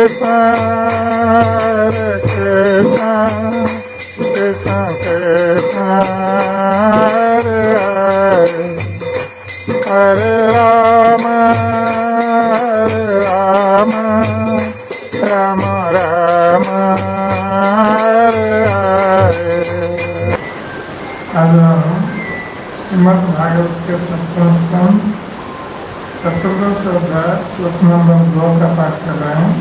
Hare Rama, Rama Rama Rama, Hare Hare। आज हम श्रीमद् भागवत के सप्तम स्कंद 17 अध्याय श्लोक नंबर 2 का पाठ कर रहे हैं।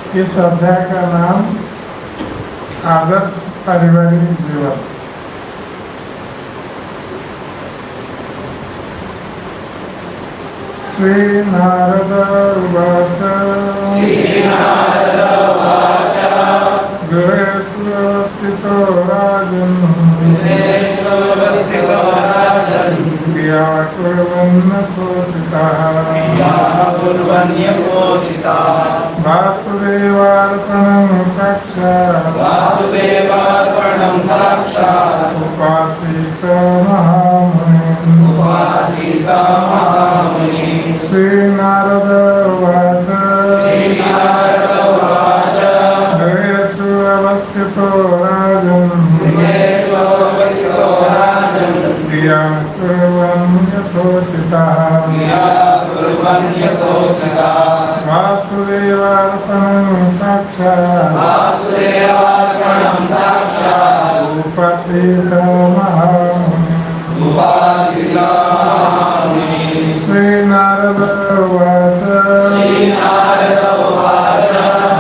इस अध्याय का नाम आदर्श पारिवारिक जीवन। श्री नारद उवाच गृहेषु स्थितो राजन् व्याकुर्वन्यपोषितः वासुदेवार्पणं साक्षात् उपासीत महामुनिः। श्री नारद उवाच गृहेषु अवस्थितो राजन् यथोचितः वासुदेवार्पणं साक्षात् उपासीत महामुनिः। श्री नारद उवाच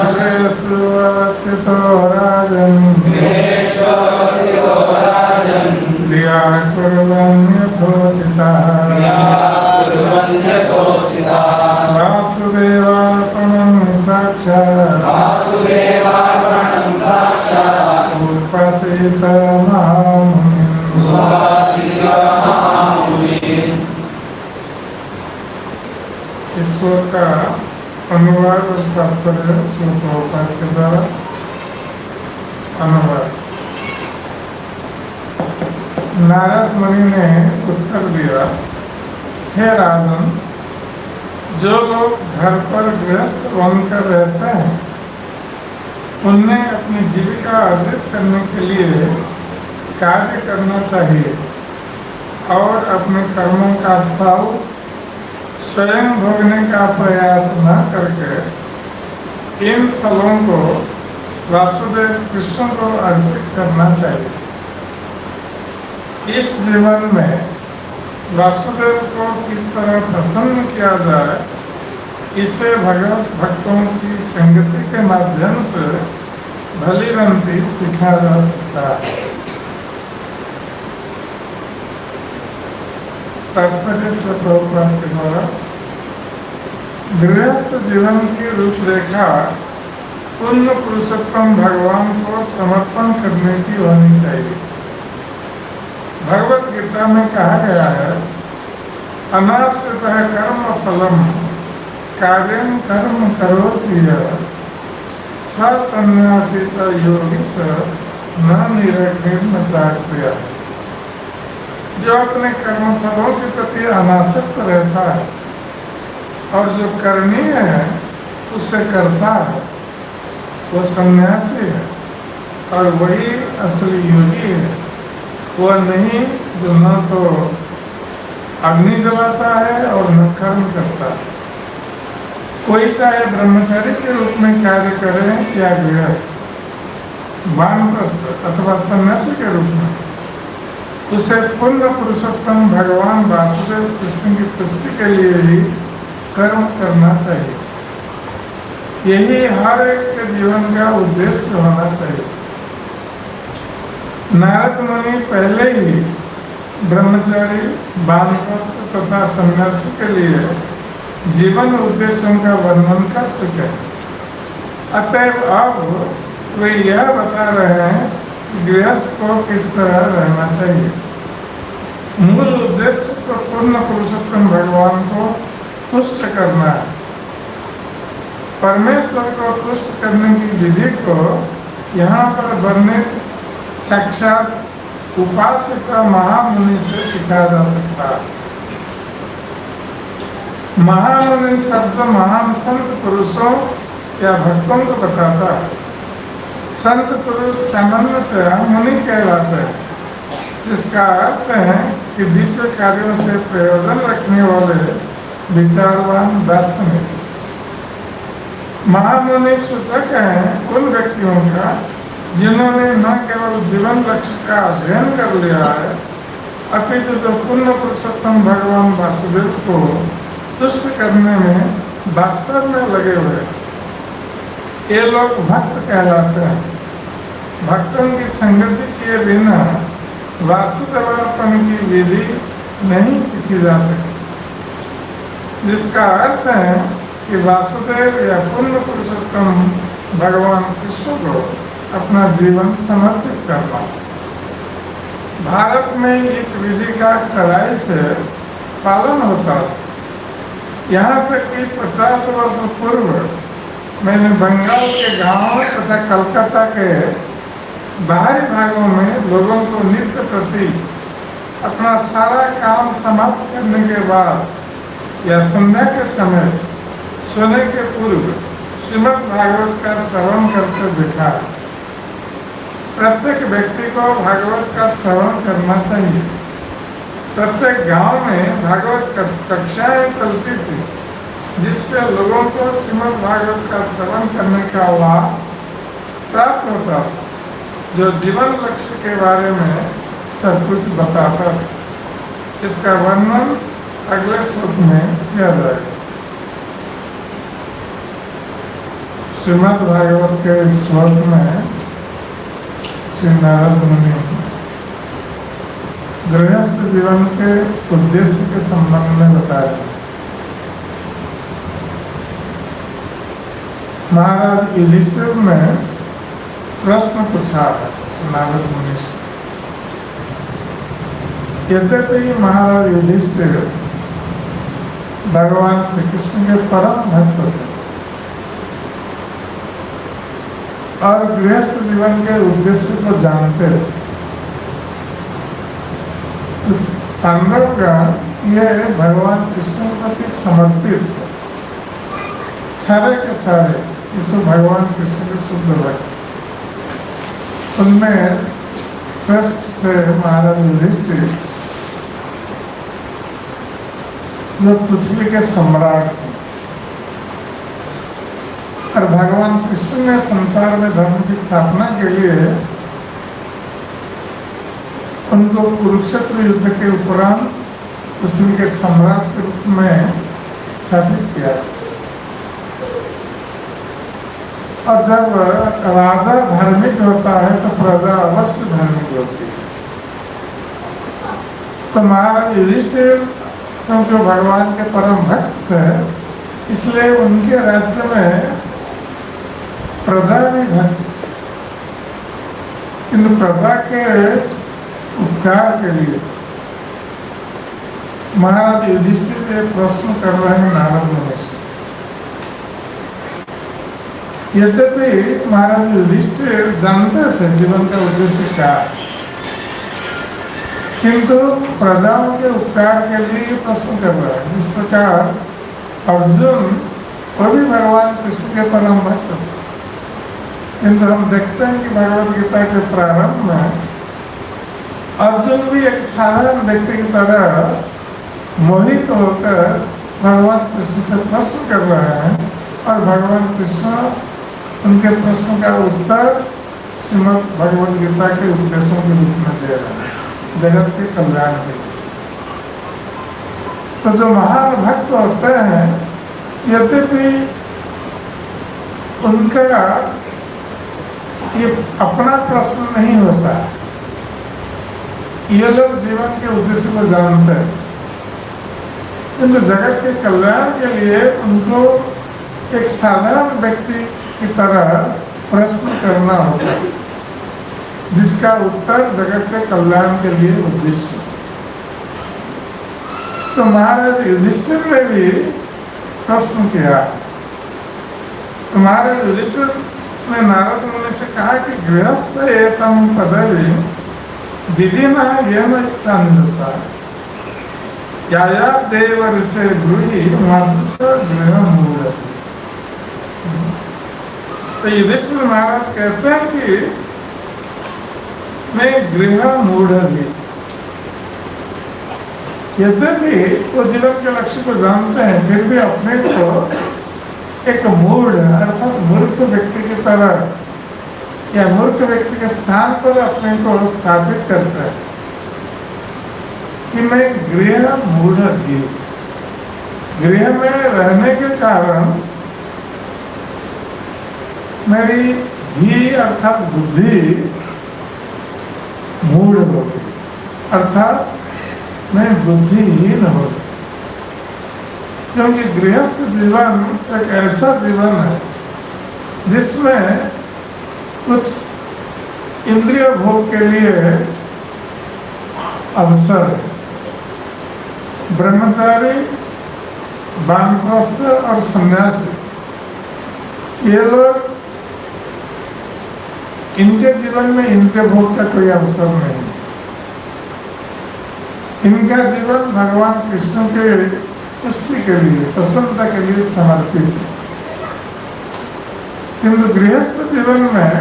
गृहेषु अवस्थितो राजन् व्याकुर्वन्यथोचितः वासुदेवार्पणं साक्षात् उपासीत महामुनिः। ईश्वर का अनुवाद और तात्पर्य श्लोकोपात के द्वारा अनुवाद। नारद मुनि ने उत्तर दिया, हे राजन, जो लोग घर पर गृहस्थ बनकर रहते हैं उन्हें अपनी जीविका अर्जित करने के लिए कार्य करना चाहिए और अपने कर्मों का फल स्वयं भोगने का प्रयास न करके इन फलों को वासुदेव कृष्ण को अर्पित करना चाहिए। इस जीवन में वासुदेव को किस तरह प्रसन्न किया जाए, इसे भगवत भक्तों की संगति के माध्यम से भली बनती सीखा जा सकता है। तात्पर्य श्लोकोपात के द्वारा गृहस्थ जीवन की रूपरेखा पूर्ण पुरुषोत्तम भगवान को समर्पण करने की होनी चाहिए। भगवत गीता में कहा गया है, अनाश्रितः कर्म फलम कार्यं कर्म करोति यः स सन्न्यासी च योगी च न निरग्निर्न चाक्रियः। जो अपने कर्म फलों के प्रति अनासक्त रहता है और जो करणीय है उसे करता है, वो सन्यासी है और वही असली योगी है। वह नहीं जो न तो अग्नि जलाता है और न कर्म करता है। कोई चाहे ब्रह्मचारी के रूप में कार्य करे या गृहस्थ, वानप्रस्थ अथवा सन्यासी के रूप में, उसे पूर्ण पुरुषोत्तम भगवान वासुदेव कृष्ण की तुष्टि के लिए ही कर्म करना चाहिए। यही हर एक के जीवन का उद्देश्य होना चाहिए। नारद मुनि पहले ही ब्रह्मचारी, वानप्रस्थ तथा सन्यासी के लिए जीवन उद्देश्यों का वर्णन कर चुके हैं। अतएव अब वे यह बता रहे हैं कि गृहस्थ को किस तरह रहना चाहिए। मूल उद्देश्य तो पूर्ण पुरुषोत्तम भगवान को तुष्ट करना है। परमेश्वर को तुष्ट करने की विधि को यहाँ पर वर्णित साक्षात उपासिका महामुनि से सिखाया जा सकता है। महामुनि शब्द महान संत पुरुषों या भक्तों को बताता है। संत पुरुष सामान्यतया मुनि कहलाते हैं, जिसका अर्थ है कि दिव्य कार्यों से प्रयोजन रखने वाले विचारवान दार्शनिक। महामुनि सूचक हैं उन व्यक्तियों का जिन्होंने न केवल जीवन लक्ष्य का अध्ययन कर लिया है, अपितु जो पूर्ण पुरुषोत्तम भगवान वासुदेव को तुष्ट करने में वास्तव में लगे हुए। ये लोग भक्त कहलाते हैं। भक्तों की संगति किए बिना वासुदेवार्पण की विधि नहीं सीखी जा सकती, जिसका अर्थ है कि वासुदेव या पूर्ण पुरुषोत्तम भगवान कृष्ण को अपना जीवन समर्पित करना। भारत में इस विधि का कड़ाई से पालन होता है। यहाँ तक कि 50 वर्ष पूर्व मैंने बंगाल के गांवों तथा कलकत्ता के बाहरी भागों में लोगों को नित्य प्रति अपना सारा काम समाप्त करने के बाद या संध्या के समय सोने के पूर्व श्रीमद् भागवत का श्रवण करते देखा। प्रत्येक व्यक्ति को भागवत का श्रवण करना चाहिए। प्रत्येक गांव में भागवत कक्षाएं चलती थी, जिससे लोगों को श्रीमद् भागवत का श्रवण करने का लाभ प्राप्त होता था, जो जीवन लक्ष्य के बारे में सब कुछ बताता था। इसका वर्णन अगले श्लोक में किया जाएगा। श्रीमद् भागवत के श्लोक में श्री नारद मुनि गृहस्थ जीवन के उद्देश्य के संबंध में बताया। महाराज युधिष्ठिर ने प्रश्न पूछा है नारद मुनि से। यद्यपि महाराज युधिष्ठिर भगवान श्री कृष्ण के परम भक्त थे और गृहस्थ जीवन के उद्देश्य को जानते थे, पांडवगण ये भगवान कृष्ण प्रति समर्पित सारे के सारे इसको भगवान कृष्ण के शुद्ध भक्त। उनमें श्रेष्ठ थे महाराज युधिष्ठिर, जो पृथ्वी के सम्राट थे। और भगवान कृष्ण ने संसार में धर्म की स्थापना के लिए उनको कुरुक्षेत्र युद्ध के उपरांत पृथ्वी के सम्राट के रूप में स्थापित किया। और जब राजा धार्मिक होता है तो प्रजा अवश्य धार्मिक होती है। तो महाराज युधिष्ठिर क्योंकि भगवान के परम भक्त है, इसलिए उनके राज्य में प्रजा भी भक्त, किंतु प्रजा के उपकार के लिए महाराज युधिष्ठिर ये प्रश्न कर रहे हैं नारद मुनि से। यद्यपि महाराज युधिष्ठिर जानते थे जीवन का उद्देश्य क्या, किंतु प्रजाओं के उपकार के लिए प्रश्न कर रहे हैं। जिस प्रकार अर्जुन वो भी भगवान कृष्ण के परम भक्त, किंतु हम देखते हैं कि भगवद गीता के प्रारंभ में अर्जुन भी एक साधारण व्यक्ति की तरह मोहित होकर भगवान कृष्ण से प्रश्न कर रहे हैं और भगवान कृष्ण उनके प्रश्न का उत्तर श्रीमद् भगवद गीता के उपदेशों के रूप में दे रहे हैं, जगत के कल्याण के लिए। तो जो महान भक्त होते हैं, यद्यपि उनका ये अपना प्रश्न नहीं होता, ये लोग जीवन के उद्देश्य को जानते हैं, किंतु जगत के कल्याण के लिए उनको एक साधारण व्यक्ति की तरह प्रश्न करना होता है, जिसका उत्तर जगत के कल्याण के लिए उद्देश्य। तो महाराज युधिष्ठिर ने भी प्रश्न किया। तो महाराज युधिष्ठिर ने नारद मुनि से कहा कि गृहस्थ एतम पदवी विधि न ये याया देव ऋषि गृही मत्स गृह मूढ़। तो युधिष्ठिर महाराज कहते हैं कि मैं गृह मूढ़ भी, यद्यपि वो जीवन के लक्ष्य को जानते हैं, फिर भी अपने को एक मूढ़ अर्थात मूर्ख व्यक्ति की तरह या मूर्ख व्यक्ति के स्थान पर अपने को स्थापित करता है कि मैं गृह मूढ़ जीव। गृह में रहने के कारण मेरी धी अर्थात बुद्धि मूढ़ हो गई, अर्थात मैं बुद्धिहीन हो गई। क्योंकि गृहस्थ जीवन एक ऐसा जीवन है जिसमें कुछ इंद्रिय भोग के लिए अवसर है। ब्रह्मचारी, वानप्रस्थ और सन्यासी, ये लोग, इनके जीवन में इंद्रिय भोग का कोई अवसर नहीं। इनका जीवन भगवान कृष्ण के तुष्टि के लिए, प्रसन्नता के लिए समर्पित है। किंतु गृहस्थ जीवन में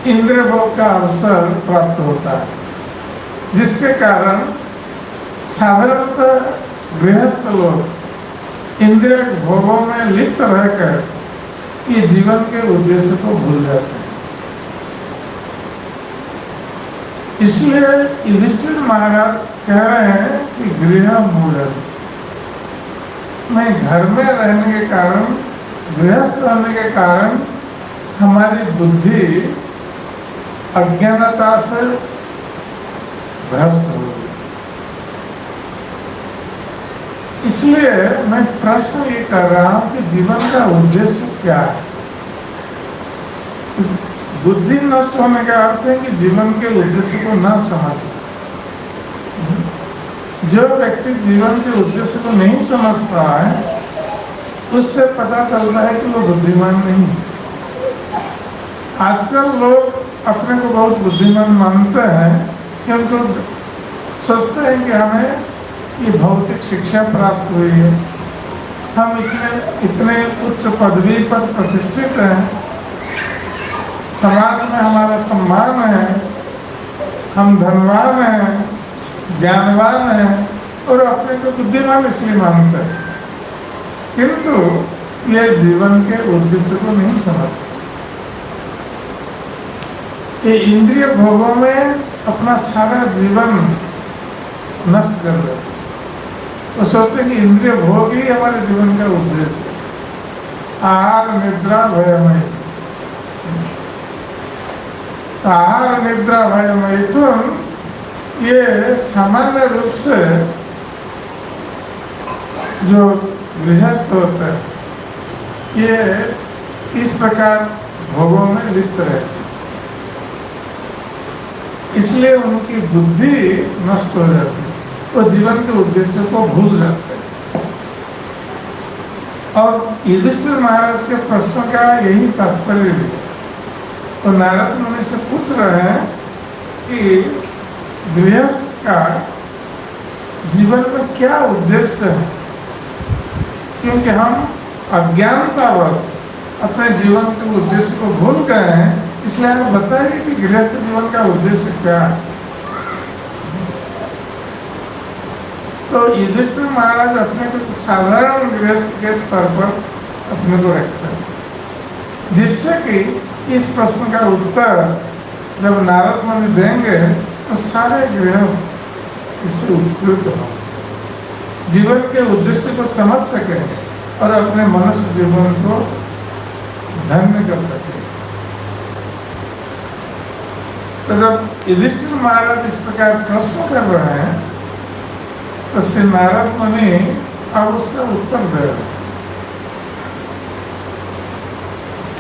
इंद्रिय भोग का अवसर प्राप्त होता है, जिसके कारण साधारणतः गृहस्थ लोग इंद्रिय भोगों में लिप्त रहकर ये जीवन के उद्देश्य को भूल जाते हैं। इसलिए युधिष्ठिर महाराज कह रहे हैं कि गृह मूढ़, मैं घर में रहने के कारण, गृहस्थ रहने के कारण हमारी बुद्धि अज्ञानता से भ्रष्ट हो गई। इसलिए मैं प्रश्न ये कर रहा हूं कि जीवन का उद्देश्य क्या है। बुद्धि नष्ट होने का अर्थ है कि जीवन के उद्देश्य को न समझना। जो व्यक्ति जीवन के उद्देश्य को नहीं समझता है, उससे पता चलता है कि वो बुद्धिमान नहीं है। आजकल लोग अपने को बहुत बुद्धिमान मानते हैं क्योंकि सोचते हैं कि हमें ये भौतिक शिक्षा प्राप्त हुई है, हम इतने उच्च पदवी पर प्रतिष्ठित हैं, समाज में हमारा सम्मान है, हम धनवान हैं, ज्ञानवान हैं और अपने को बुद्धिमान इसलिए मानते हैं। किंतु ये जीवन के उद्देश्य को नहीं समझते। ये इंद्रिय भोगों में अपना सारा जीवन नष्ट कर देते। वो सोचते कि इंद्रिय भोग ही हमारे जीवन का उद्देश्य है। आहार निद्रा भयमय, आहार निद्रा भयमय तो ये सामान्य रूप से जो गृहस्थ होता है, ये इस प्रकार भोगों में लिप्त रहते, इसलिए उनकी बुद्धि नष्ट हो जाती है, वो जीवन के उद्देश्य को भूल जाते हैं। और युधिष्ठिर महाराज के प्रश्न का यही तात्पर्य है। तो नारद मुनि से पूछ रहे हैं कि गृहस्थ का जीवन में क्या उद्देश्य है, क्योंकि हम अज्ञानतावश अपने जीवन के उद्देश्य को भूल गए हैं। इसलिए आप बताइए कि गृहस्थ जीवन का उद्देश्य क्या है। तो युधिष्ठिर महाराज अपने को साधारण गृहस्थ के स्तर पर अपने को रखते हैं, जिससे कि इस प्रश्न का उत्तर जब नारद मुनि देंगे तो सारे गृहस्थ इससे उपकृत हो, जीवन के उद्देश्य को समझ सके और अपने मनुष्य जीवन को धन्य कर सके। तो जब युधिष्ठिर महाराज इस प्रकार प्रश्न कर रहे हैं तो श्री नारद मुनि अब उसका उत्तर दे रहे हैं।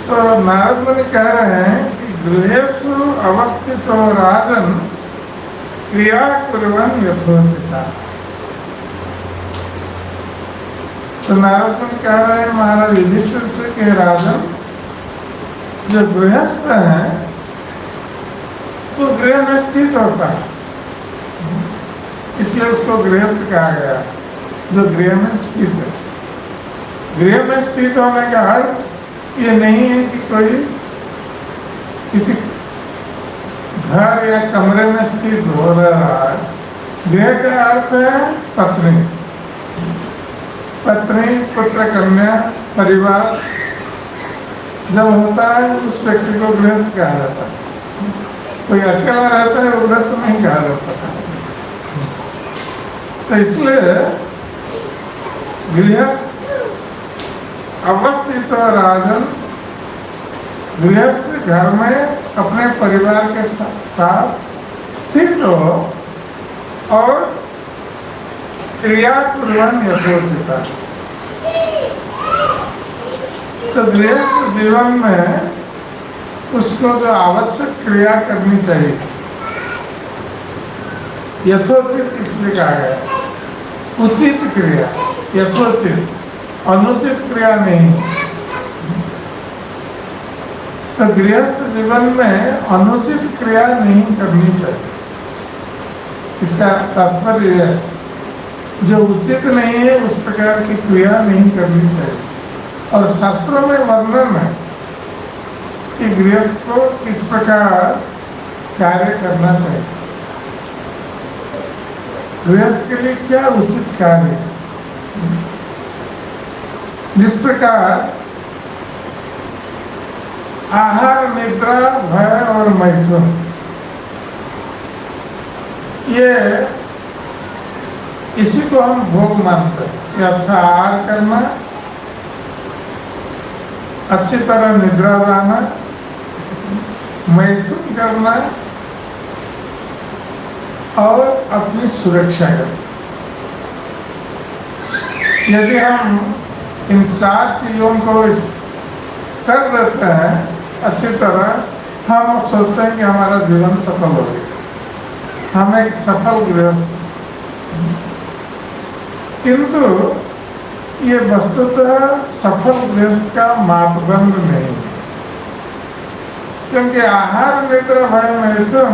तो नारद मुनि कह रहे हैं कि गृहेषु अवस्थितो राजन क्रिया कुर्वन् यथोचिता। तो नारद मुनि कह रहे हैं महाराज युधिष्ठिर से कि राजन, जो गृहस्थ है वो गृह में स्थित होता है, इसलिए उसको गृहस्थ कहा गया, जो गृह में स्थित है। गृह में स्थित होने का अर्थ ये नहीं है कि कोई किसी घर या कमरे में स्थित हो रहा है। गृह का अर्थ है पत्नी, पत्नी, पुत्र, कन्या, परिवार जब होता है उस व्यक्ति को गृहस्थ कहा जाता है। कोई अकेला रहता है वो गृहस्थ नहीं कहा जाता। तो इसलिए गृहस्थ अवस्थित राजन, गृहस्थ घर में अपने परिवार के साथ स्थित हो और क्रिया कुर्बान यथोचिता। तो गृहस्थ जीवन में उसको जो आवश्यक क्रिया करनी चाहिए, यथोचित इसलिए कहा गया, उचित क्रिया, यथोचित, अनुचित क्रिया नहीं। तो गृहस्थ जीवन में अनुचित क्रिया नहीं करनी चाहिए। इसका तात्पर्य है जो उचित नहीं है उस प्रकार की क्रिया नहीं करनी चाहिए। और शास्त्रों में वर्णन है कि गृहस्थ को किस प्रकार कार्य करना चाहिए, गृहस्थ के लिए क्या उचित कार्य है। जिस प्रकार आहार, निद्रा, भय और मैथुन, ये इसी को हम भोग मानते हैं कि अच्छा आहार करना, अच्छी तरह निद्रा लाना, मैथुन करना और अपनी सुरक्षा करना। यदि हम इन चार चीजों को कर लेते हैं अच्छी तरह, हम सोचते हैं कि हमारा जीवन सफल हो गया, हम एक सफल गृहस्थ। किंतु ये वस्तुतः सफल गृहस्थ का मापदंड नहीं है, क्योंकि आहार, निद्रा, भय, मैथुन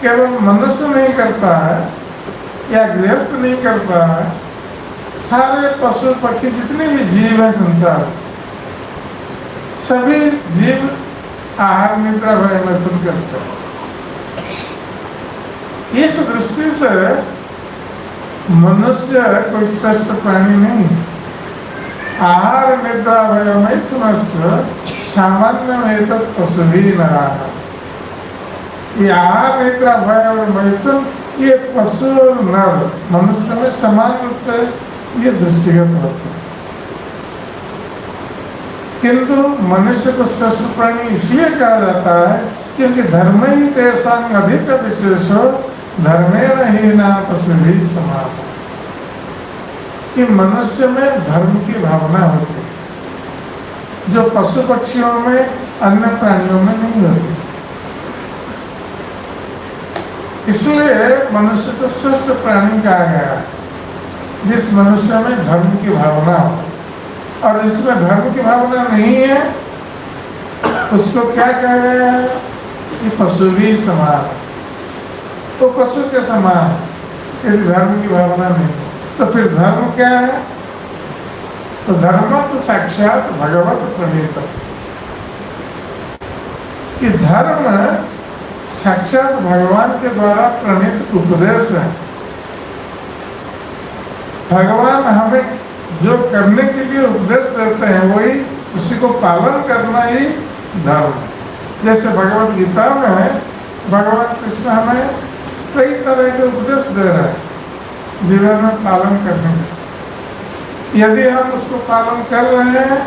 केवल मनुष्य नहीं करता है या गृहस्थ नहीं करता है, सारे पशु पक्षी जितने भी जीव है संसार, सभी जीव आहार, निद्रा, भय, मैथुन करते हैं। इस दृष्टि से मनुष्य कोई श्रेष्ठ प्राणी नहीं। आहार, निद्रा, भय, मैथुन सामान्य में पशु ही न रहा। ये आहार, निद्रा, भय और मैथुन ये पशु और नर मनुष्य में समान रूप से ये दृष्टिगत होते हैं। किंतु मनुष्य को श्रेष्ठ प्राणी इसलिए कहा जाता है क्योंकि धर्म ही तेषां अधिक विशेषो धर्मेण हीना पशुभिः समाः, कि मनुष्य में धर्म की भावना होती है जो पशु पक्षियों में, अन्य प्राणियों में नहीं होती। इसलिए मनुष्य को श्रेष्ठ प्राणी कहा गया जिस मनुष्य में धर्म की भावना हो। और जिसमें धर्म की भावना नहीं है उसको क्या कहा गया है कि पशु भी समान, तो पशु के समान यदि धर्म की भावना नहीं। तो फिर धर्म क्या है? तो धर्म तो साक्षात भगवत प्रणीत, कि धर्म साक्षात भगवान के द्वारा प्रणीत उपदेश है। भगवान हमें जो करने के लिए उपदेश देते हैं वही, उसी को पालन करना ही धर्म है। जैसे भगवत गीता में भगवान कृष्ण हमें कई तरह के उपदेश दे रहे हैं जीवन में पालन करने के। यदि हम उसको पालन कर रहे हैं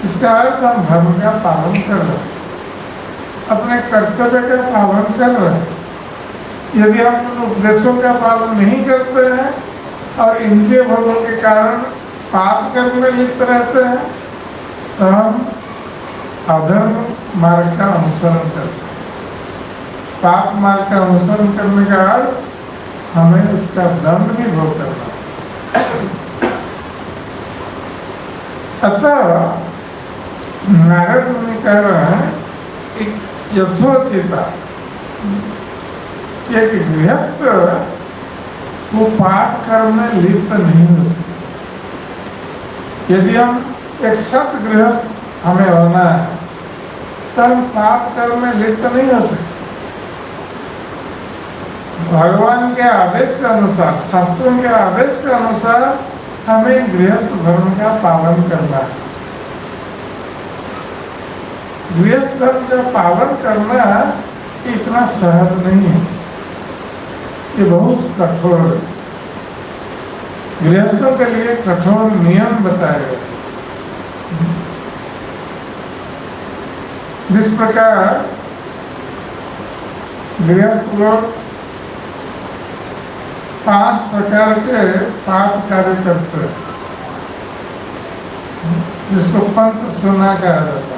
इसका अर्थ हम धर्म का पालन कर रहे हैं, अपने कर्तव्य का पालन कर रहे हैं। यदि हम उन उपदेशों का पालन नहीं करते हैं और इंद्रिय भोगों के कारण पाप करने लिप्त रहते हैं तो हम अधर्म मार्ग का अनुसरण करते हैं। पाप मार्ग का अनुसरण करने का अर्थ हमें उसका दंड भी भोग करना। अतः नारद मुनि कह रहे हैं कि यथोचिता, एक गृहस्थ वो पाठ कर्म में लिप्त नहीं हो सकते। यदि हम एक सत गृहस्थ हमें होना है तो हम पाप कर्म में लिप्त नहीं हो सकते। भगवान के आदेश के अनुसार, शास्त्रों के आदेश के अनुसार हमें गृहस्थ धर्म का पालन करना है। गृहस्थ धर्म का पालन करना इतना सहज नहीं है, ये बहुत कठोर है। गृहस्थों के लिए कठोर नियम बताए गए। जिस प्रकार गृहस्थ लोग 5 प्रकार के पाप कार्य करते हैं, जिसको पंच सुना कहा जाता है।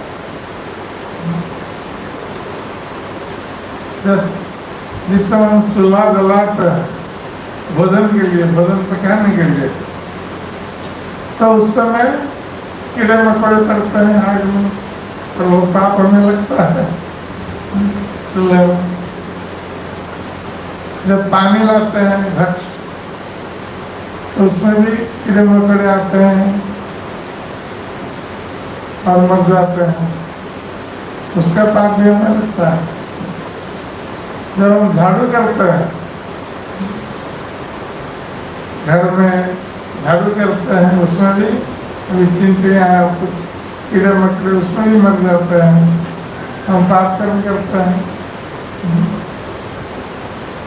जिस समय हम चूल्हा जलाते हैं भोजन के लिए, भोजन पकाने के लिए, तो उस समय कीड़े मकोड़े पड़ते हैं आग में, तो वो पाप होने लगता है। चूल्हे में जब पानी लाते हैं घट, तो उसमें भी कीड़े मकोड़े आते हैं और मर जाते हैं, उसका पाप भी हमें लगता है। जब हम झाड़ू करते हैं, घर में झाड़ू करते हैं, उसमें भी अभी चिंटियाँ कुछ कीड़े मकोड़े उसमें भी मर जाते हैं, हम पाप कर्म करते हैं।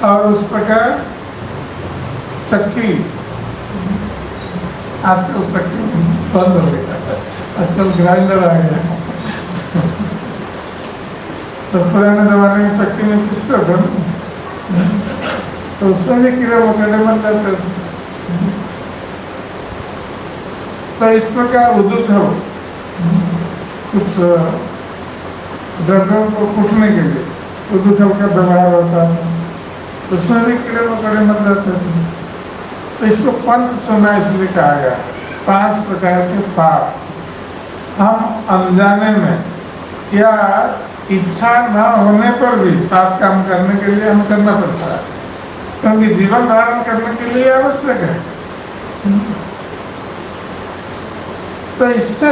और उस प्रकार चक्की, आजकल चक्की बंद हो गया, आजकल ग्राइंडर आ गया। तो पुराने जमाने में चक्की में पिसते थे, तो उसमें भी कीड़े मकोड़े मर जाते थे। तो इस प्रकार उद्धव कुछ द्रव्यों को कूटने के लिए उद्धव का व्यवहार होता था, उसमें भी कीड़े मकोड़े मर जाते थे। तो इसको पंच सुना इसलिए कहा गया, 5 प्रकार के पाप हम अनजाने में या इच्छा न होने पर भी पाप काम करने के लिए हम करना पड़ता है, क्योंकि जीवन धारण करने के लिए आवश्यक है। तो इससे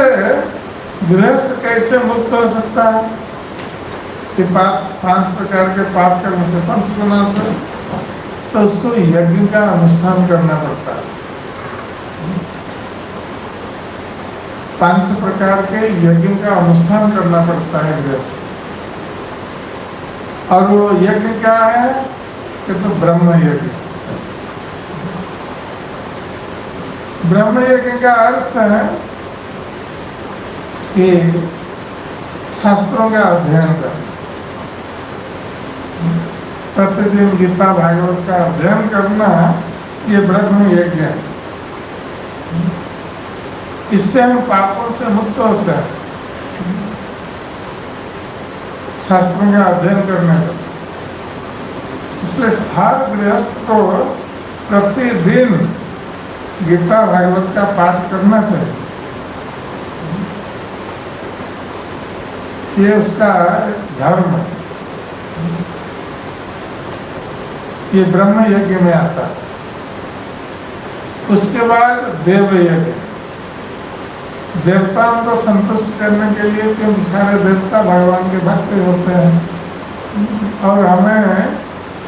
गृहस्थ कैसे मुक्त हो सकता है कि 5 प्रकार के पाप करने से, पंच सुना से, तो उसको यज्ञ का अनुष्ठान करना पड़ता है। 5 प्रकार के यज्ञ का अनुष्ठान करना पड़ता है गृहस्थ। और वो यज्ञ क्या है कि तो ब्रह्म यज्ञ। ब्रह्म यज्ञ का अर्थ है कि शास्त्रों का अध्ययन करना, प्रतिदिन गीता भागवत का अध्ययन करना, ये ब्रह्म यज्ञ है। इससे हम पापों से मुक्त होते हैं, शास्त्रों का अध्ययन करने का। इसलिए हर गृहस्थ को प्रतिदिन गीता भागवत का पाठ करना चाहिए। ये उसका धर्म है, ये ब्रह्म यज्ञ में आता है। उसके बाद देव यज्ञ, देवताओं को संतुष्ट करने के लिए, क्योंकि सारे देवता भगवान के भक्त होते हैं और हमें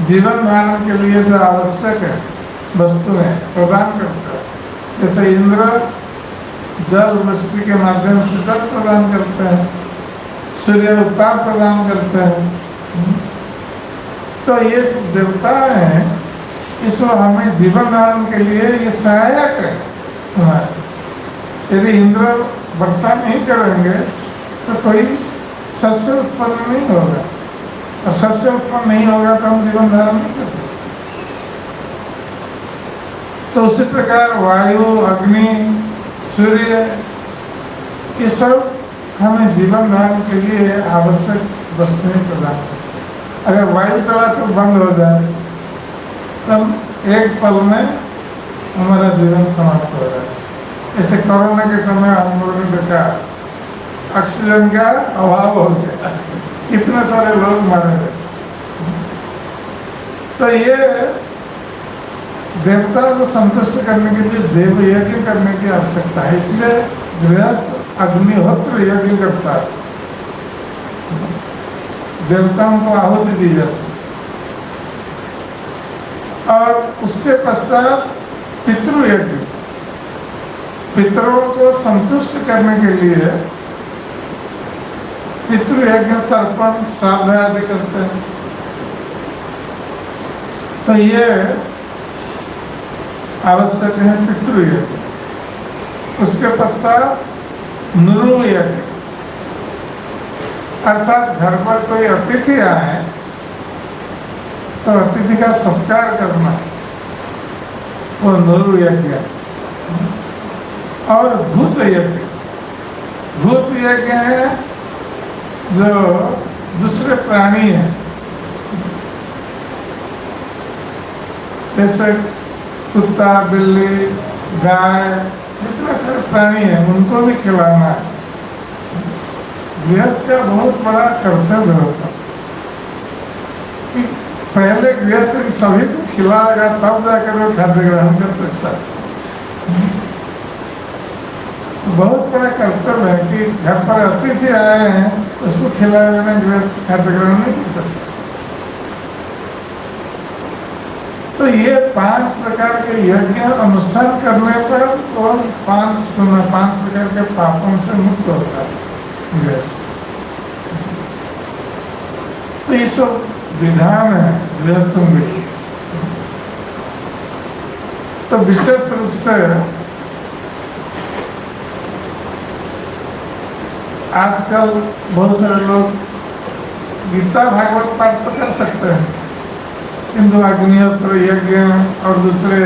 जीवन धारण के लिए जो आवश्यक है वस्तुएं प्रदान करता है। जैसे इंद्र जल वृष्टि के माध्यम से जल प्रदान करते हैं, सूर्य उत्ताप प्रदान करते हैं। तो ये सब देवता हैं, इसको हमें जीवन धारण के लिए ये सहायक है हमारे। यदि इंद्र वर्षा नहीं करेंगे तो कोई शस्य उत्पन्न नहीं होगा, और शस्य उत्पन्न नहीं होगा तो हम जीवन धारण नहीं कर सकते। तो उसी प्रकार वायु, अग्नि, सूर्य, ये सब हमें जीवन धारण के लिए आवश्यक वस्तुएं प्रदान करते। अगर वायु चलाचल बंद हो जाए तब एक पल में हमारा जीवन समाप्त हो जाए। जैसे कोरोना के समय हम लोगों ने देखा ऑक्सीजन का अभाव हो गया, कितने सारे लोग मारे गए। तो ये देवताओं को संतुष्ट करने के लिए देव यज्ञ करने की आवश्यकता है, इसलिए गृहस्थ अग्निहोत्र यज्ञ करता है, देवताओं को आहुति दी जाती है। और उसके पश्चात पितृयज्ञ, पितरों को संतुष्ट करने के लिए पितृयज्ञ, तर्पण, श्राद्ध आदि करते हैं। तो ये आवश्यक है पितृयज्ञ। उसके पश्चात नृ यज्ञ, अर्थात घर पर कोई अतिथि आए तो अतिथि का सत्कार करना, वो नृ यज्ञ। और भूत यज्ञ, भूत यज्ञ है जो दूसरे प्राणी हैं, जैसे कुत्ता, बिल्ली, गाय, जितने सारे प्राणी हैं उनको भी खिलाना है। गृहस्थ का बहुत बड़ा कर्तव्य होता है। पहले गृहस्थ सभी को खिलाएगा तब जाकर वो खाद्य ग्रहण कर सकता है। बहुत बड़ा कर्तव्य है कि घर पर अतिथि आए हैं उसको खिलाए बिना गृहस्थ खाद्य ग्रहण नहीं कर सकता। तो ये 5 प्रकार के यज्ञ अनुष्ठान करने पर वो 5 प्रकार के पापों से मुक्त होता है गृहस्थ। तो ये सब विधान है गृहस्थों के। तो विशेष रूप से आजकल बहुत सारे लोग गीता भागवत पाठ तो कर सकते हैं, किंतु अग्निहोत्र यज्ञ और दूसरे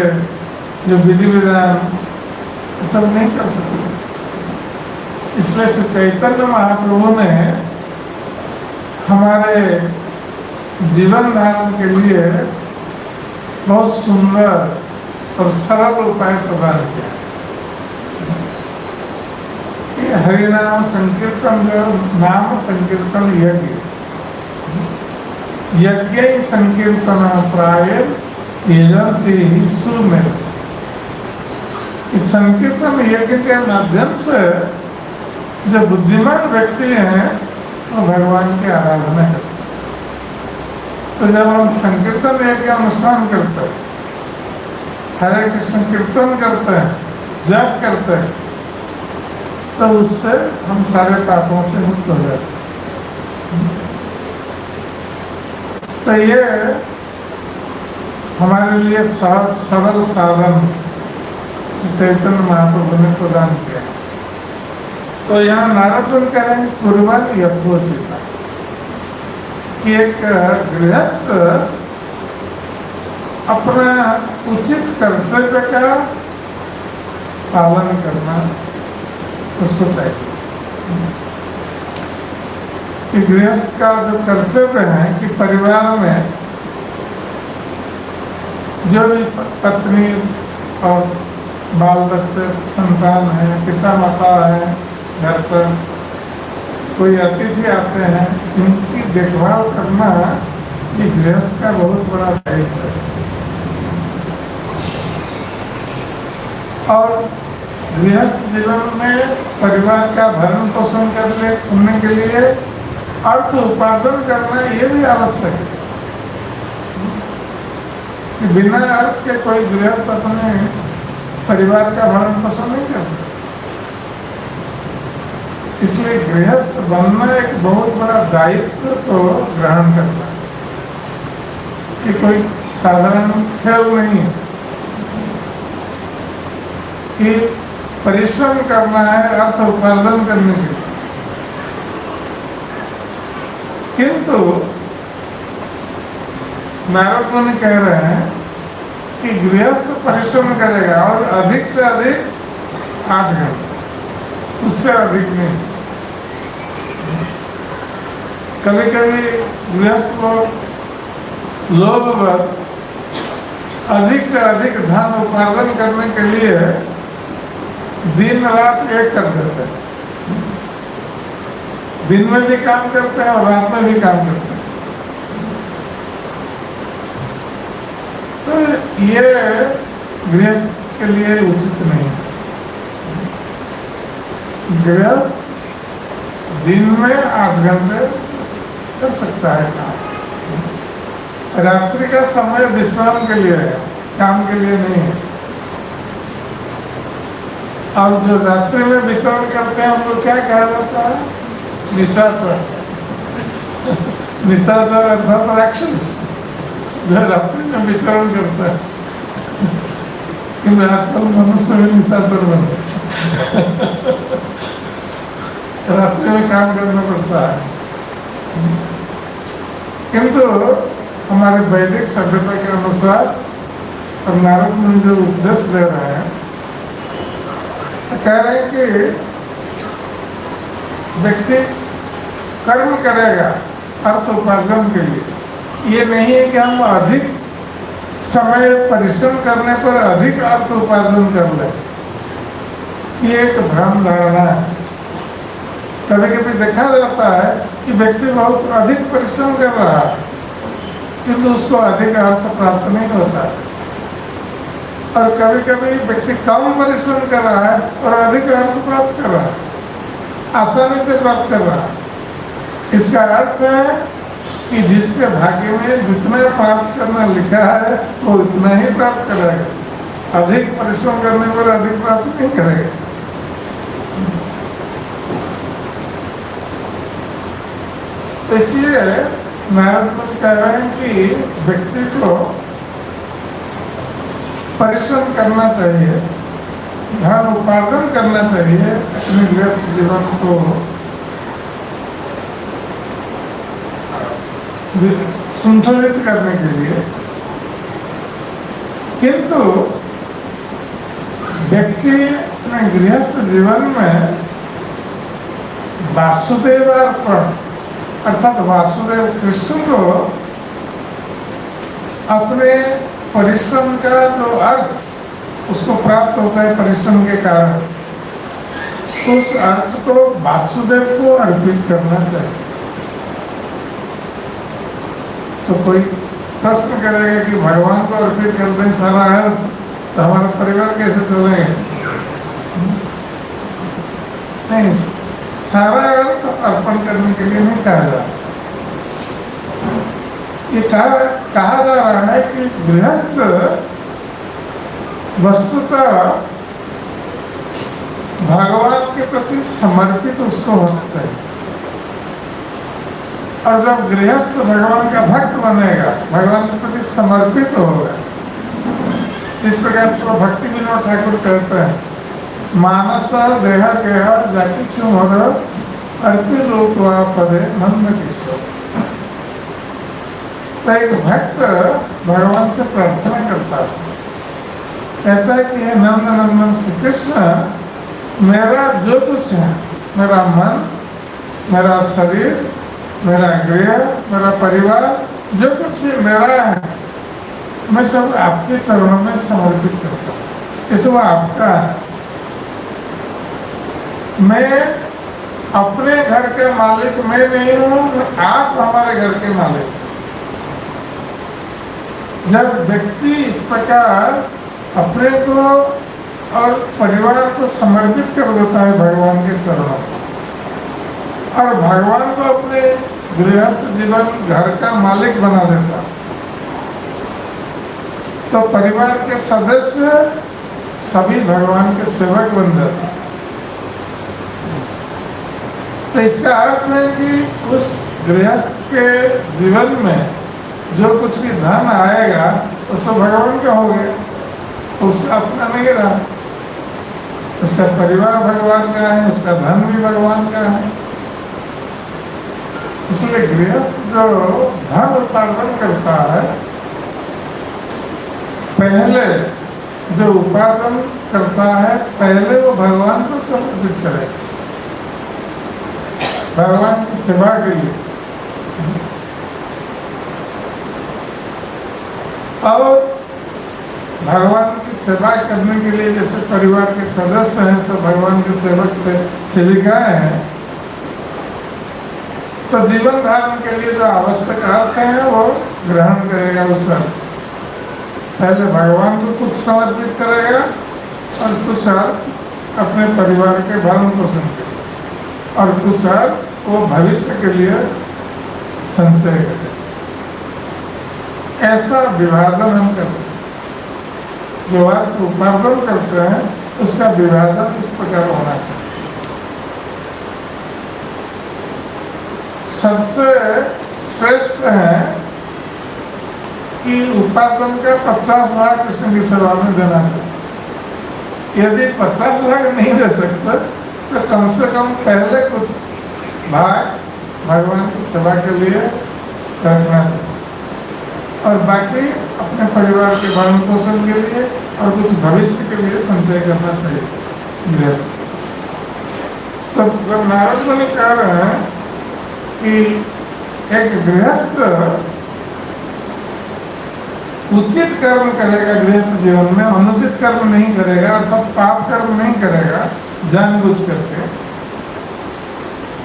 जो विधि विधान सब नहीं कर सकते। इसमें से चैतन्य महाप्रभु ने हमारे जीवन धारण के लिए बहुत सुंदर और सरल उपाय प्रदान किया। हरिनाम संकीर्तन, जो नाम संकीर्तन यज्ञ, यज्ञ संकीर्तन प्राय सुमेर। इस संकीर्तन यज्ञ के माध्यम से जो बुद्धिमान व्यक्ति हैं वो भगवान की आराधना करते हैं। तो जब हम संकीर्तन यज्ञ अनुष्ठान करते हैं, हरे कृष्ण कीर्तन करते हैं, जप करते हैं, तो उससे हम सारे पापों से मुक्त हो जाते हैं। तो ये हमारे लिए सहज सरल साधन चैतन्य महाप्रभु ने प्रदान किया। तो यहाँ नारद करें पूर्वज यथोचित कि एक गृहस्थ अपना उचित कर्तव्य का पालन करना उसको चाहिए। कि गृहस्थ का जो कर्तव्य है कि परिवार में जो भी पत्नी और बाल बच्चे संतान है, पिता माता है, घर पर कोई अतिथि आते हैं, उनकी देखभाल करना ये गृहस्थ का बहुत बड़ा दायित्व है। और गृहस्थ जीवन में परिवार का भरण पोषण करने के लिए अर्थ उपार्जन करना ये भी आवश्यक है कि बिना अर्थ के कोई गृहस्थ अपने परिवार का भरण पोषण नहीं कर सकता। इसलिए गृहस्थ बनना एक बहुत बड़ा दायित्व को ग्रहण करना है कि कोई साधारण खेल नहीं है कि परिश्रम करना है अर्थ उपार्जन करने के लिए। किंतु नारद मुनि कह रहे हैं कि गृहस्थ परिश्रम करेगा और अधिक से अधिक 8 घंटे, उससे अधिक नहीं। कभी कभी गृहस्थ लोग लोभवश अधिक से अधिक धन उपार्जन करने के लिए दिन रात एक कर देते हैं, दिन में भी काम करते हैं और रात में भी काम करते हैं। तो ये गृहस्थ के लिए उचित नहीं। गृहस्थ दिन में 8 घंटे कर सकता है काम। रात्रि का समय विश्राम के लिए है, काम के लिए नहीं है। और जो रात्रि में विचरण करते हैं उनको क्या कहा जाता है? निशाचर। निशाचर अर्थात राक्षस जो रात्रि में विचरण करता है। क्योंकि आजकल मनुष्य भी निशाचर बन रात्रि में काम करना पड़ता है। किंतु हमारे वैदिक सभ्यता के अनुसार और नारद मुनि जो उपदेश दे रहे हैं, कह रहे हैं कि व्यक्ति कर्म करेगा अर्थ उपार्जन के लिए। ये नहीं है कि हम अधिक समय परिश्रम करने पर अधिक अर्थ उपार्जन कर लें। ये एक भ्रम धारणा है। कभी कभी देखा जाता है कि व्यक्ति बहुत अधिक परिश्रम कर रहा है किंतु उसको अधिक अर्थ प्राप्त नहीं होता। और कभी कभी व्यक्ति कम परिश्रम कर रहा है और अधिक अर्थ प्राप्त कर रहा है, आसानी से प्राप्त कर रहा है। इसका अर्थ है कि जिसके भाग्य में जितना प्राप्त करना लिखा है वो उतना ही प्राप्त करेगा। अधिक परिश्रम करने पर अधिक प्राप्त नहीं करेगा। इसलिए नारद मुनि कह रहे हैं कि व्यक्ति को परिश्रम करना चाहिए, धन उपार्जन करना चाहिए अपने गृहस्थ जीवन को संतुलित करने के लिए। किंतु व्यक्ति अपने गृहस्थ जीवन में वासुदेवार्पण अर्थात वासुदेव कृष्ण को अपने परिश्रम का जो अर्थ उसको प्राप्त होता है परिश्रम के कारण, उस अर्थ को वासुदेव को अर्पित करना चाहिए। तो कोई प्रश्न करेगा कि भगवान को अर्पित कर दें सारा अर्थ तो हमारा परिवार कैसे चलेगा? नहीं, सारा अर्थ अर्पण करने के लिए नहीं कहा जा रहा। ये कहा जा रहा है कि गृहस्थ वस्तुतः भगवान के प्रति समर्पित उसको होना चाहिए। और जब गृहस्थ भगवान का भक्त बनेगा, भगवान के प्रति समर्पित होगा, इस प्रकार से वो भक्ति विनोद ठाकुर कहते हैं, मानस देह गेह जाति चुमर अर्पित लोक पदे नंद किशोर। तो एक भक्त भगवान से प्रार्थना करता है, कहता है कि नंद नंदन श्री कृष्ण, मेरा जो कुछ है, मेरा मन, मेरा शरीर, मेरा गृह, मेरा परिवार, जो कुछ भी मेरा है, मैं सब आपके चरणों में समर्पित करता हूँ। ये सब आपका है। मैं अपने घर के मालिक मैं नहीं हूँ, आप हमारे घर के मालिक। जब व्यक्ति इस प्रकार अपने को और परिवार को समर्पित कर देता है भगवान के चरणों में, और भगवान को अपने गृहस्थ जीवन घर का मालिक बना देता, तो परिवार के सदस्य सभी भगवान के सेवक बन जाते। तो इसका अर्थ है कि उस गृहस्थ के जीवन में जो कुछ भी धन आएगा उसको भगवान का हो गया, उसका अपना नहीं रहा। उसका परिवार भगवान का है, उसका धन भी भगवान का है। इसलिए गृहस्थ जो धन उपार्जन करता है, पहले जो उपार्जन करता है पहले वो भगवान को समर्पित करे, भगवान की सेवा के लिए। और भगवान की सेवा करने के लिए जैसे परिवार के सदस्य हैं सब भगवान के सेवक से सेविकाएं हैं, तो जीवन धारण के लिए जो आवश्यक अर्थ है वो ग्रहण करेगा उस अर्थ। पहले भगवान को कुछ समर्पित करेगा और कुछ अर्थ अपने परिवार के भरण पोषण के लिए और कुछ अर्थ वो भविष्य के लिए संचय करेगा। ऐसा विभाजन हम कर सकते हैं। जो अर्थ उपार्जन करते हैं उसका विभाजन इस प्रकार होना चाहिए। सबसे श्रेष्ठ है कि उपार्जन का 50 भाग कृष्ण की सेवा में देना चाहिए। यदि 50 भाग नहीं दे सकते तो कम से कम पहले कुछ भाग भगवान की सेवा के लिए रखना चाहिए और बाकी अपने परिवार के भरण पोषण के लिए और कुछ भविष्य के लिए संचय करना चाहिए गृहस्थ। तो जब नारद मुनि कह रहे हैं कि एक गृहस्थ उचित कर्म करेगा गृहस्थ जीवन में, अनुचित कर्म नहीं करेगा अर्थात पाप कर्म नहीं करेगा जानबूझ करके।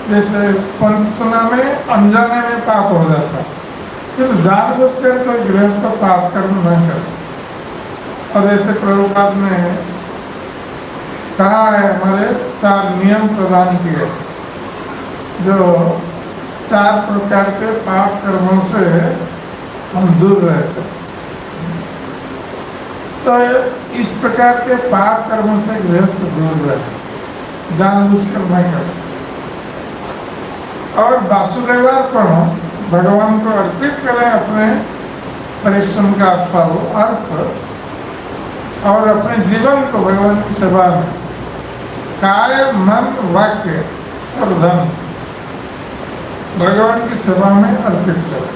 जैसे पंचसुना में अनजाने में पाप हो जाता है, फिर जानबूझ कर कोई गृहस्थ पाप कर्म न करे। और ऐसे प्रभुपाद ने कहा है, हमारे 4 नियम प्रदान किए जो 4 प्रकार के पाप कर्मों से हम दूर रहते। तो इस प्रकार के पाप कर्मों से गृहस्थ दूर रहे, जानबूझकर न करे। और वासुदेवार्पण भगवान को अर्पित करें अपने परिश्रम का फल अर्थ और अपने जीवन को भगवान की सेवा में काय मन वाक्य और धन भगवान की सेवा में अर्पित करें।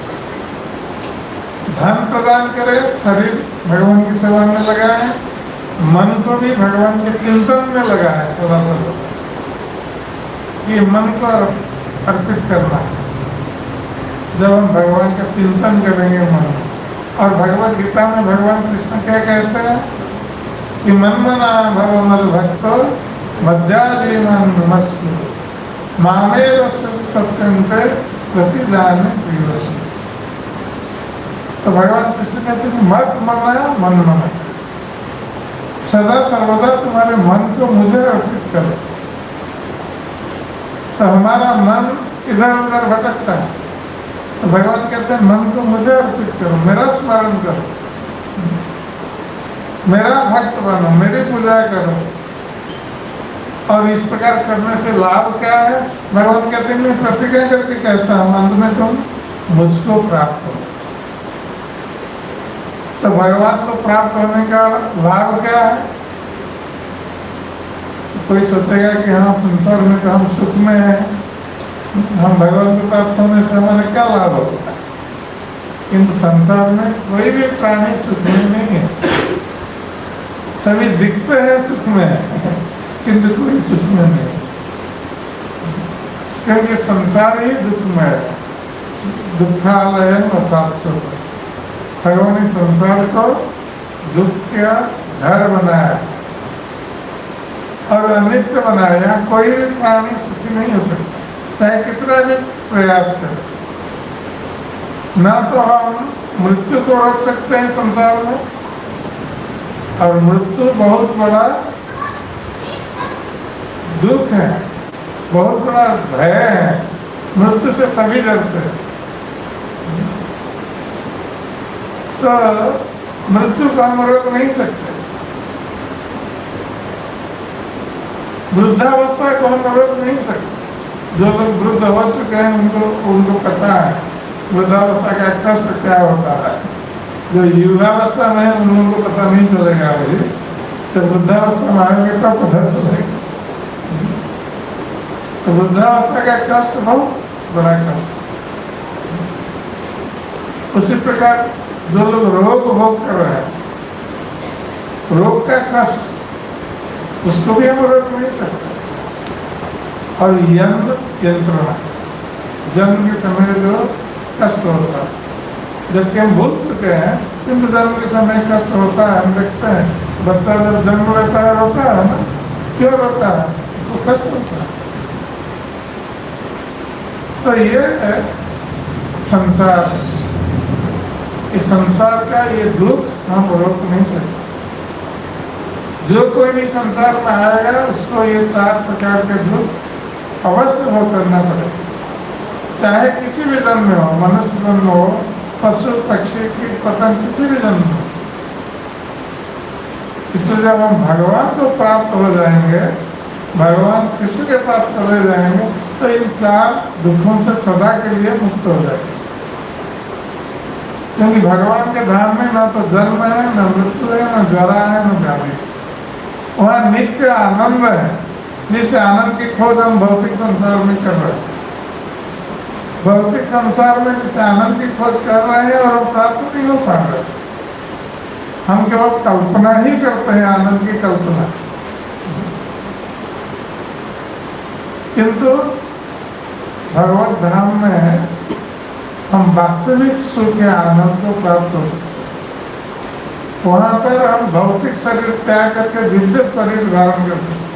धन प्रदान करें, शरीर भगवान की सेवा में लगाएं, मन को भी भगवान के चिंतन में लगाएं। थोड़ा सा ये मन को अर्पित करना है। जब हम भगवान का चिंतन करेंगे मन, और भगवत गीता में भगवान कृष्ण क्या कहते हैं कि मनमना भव मद भक्तो मध्याजीवन नमस्ते मामेव सत्यंते प्रतिजाने प्रियस। तो भगवान कृष्ण कहते हैं मत मना मन मना, सदा सर्वदा तुम्हारे मन को मुझे अर्पित करो। तो हमारा मन इधर उधर भटकता है, तो भगवान कहते हैं मन को मुझे अर्पित करो, मेरा स्मरण करो, मेरा भक्त बनो, मेरी पूजा करो। और इस प्रकार करने से लाभ क्या है? भगवान कहते हैं मैं प्रतिज्ञा करके कहता हूं अंत में तुम मुझको प्राप्त हो। तो भगवान को प्राप्त होने का लाभ क्या है? कोई सोचेगा कि हाँ संसार में तो हम सुख में हैं, हम भगवान को प्राप्त होने से हमारे क्या लाभ होता है? किंतु संसार में कोई भी प्राणी सुख में नहीं है। सभी दिखते हैं सुख में किंतु कोई सुख में नहीं, क्योंकि संसार ही दुख में है। दुखालय व शाश्वत, भगवान ने संसार को दुख का घर बनाया और अनित्य बनाया। कोई भी प्राणी सुखी नहीं हो सकता चाहे कितना भी प्रयास करे। ना तो हम मृत्यु को रोक सकते हैं संसार में, और मृत्यु बहुत बड़ा दुख है, बहुत बड़ा भय है। मृत्यु से सभी डरते हैं। तो मृत्यु को हम रोक नहीं सकते, वृद्धावस्था को हम रोक नहीं सकते। जो लोग वृद्ध हो चुके हैं उनको पता है वृद्धावस्था का कष्ट क्या होता है। जो युवावस्था में है उनको पता नहीं चलेगा अभी, जब वृद्धावस्था में आएंगे तब पता चलेगा। तो वृद्धावस्था का कष्ट बहुत बड़ा कष्ट। उसी प्रकार जो लोग रोग भोग कर रहे हैं, रोग का कष्ट, उसको भी हम रोक नहीं सकते। और यंत्रणा, जन्म के समय जो कष्ट होता है, जबकि हम भूल चुके हैं, किंतु जन्म के समय कष्ट होता है। हम देखते हैं बच्चा जब जन्म लेता है रोता है ना, क्यों रोता है? वो कष्ट होता है। तो ये है संसार, कि संसार का ये दुख हम रोक नहीं सकते। जो कोई भी संसार में आएगा उसको ये 4 प्रकार के दुख अवश्य वो करना पड़ेगा, चाहे किसी भी जन्म में हो, मनुष्य जन्म हो, पशु पक्षी कीट पतंग किसी भी जन्म में। इसलिए जब हम भगवान को प्राप्त हो जाएंगे, भगवान कृष्ण के पास चले जाएंगे, तो इन 4 दुखों से सदा के लिए मुक्त हो जाएंगे। क्योंकि भगवान के धाम में ना तो जन्म है, न मृत्यु है, न जरा है, न व्याधि। वहाँ नित्य आनंद है, जिस आनंद की खोज हम भौतिक संसार में कर रहे हैं। भौतिक संसार में जिस आनंद की खोज कर रहे हैं और हम प्राप्त नहीं हो पा रहे, हम केवल कल्पना ही करते हैं, आनंद की कल्पना। किंतु भगवत धाम में हम वास्तविक सुख या आनंद को प्राप्त हो सकते। वहां पर हम भौतिक शरीर त्याग करके दिव्य शरीर धारण कर सकते।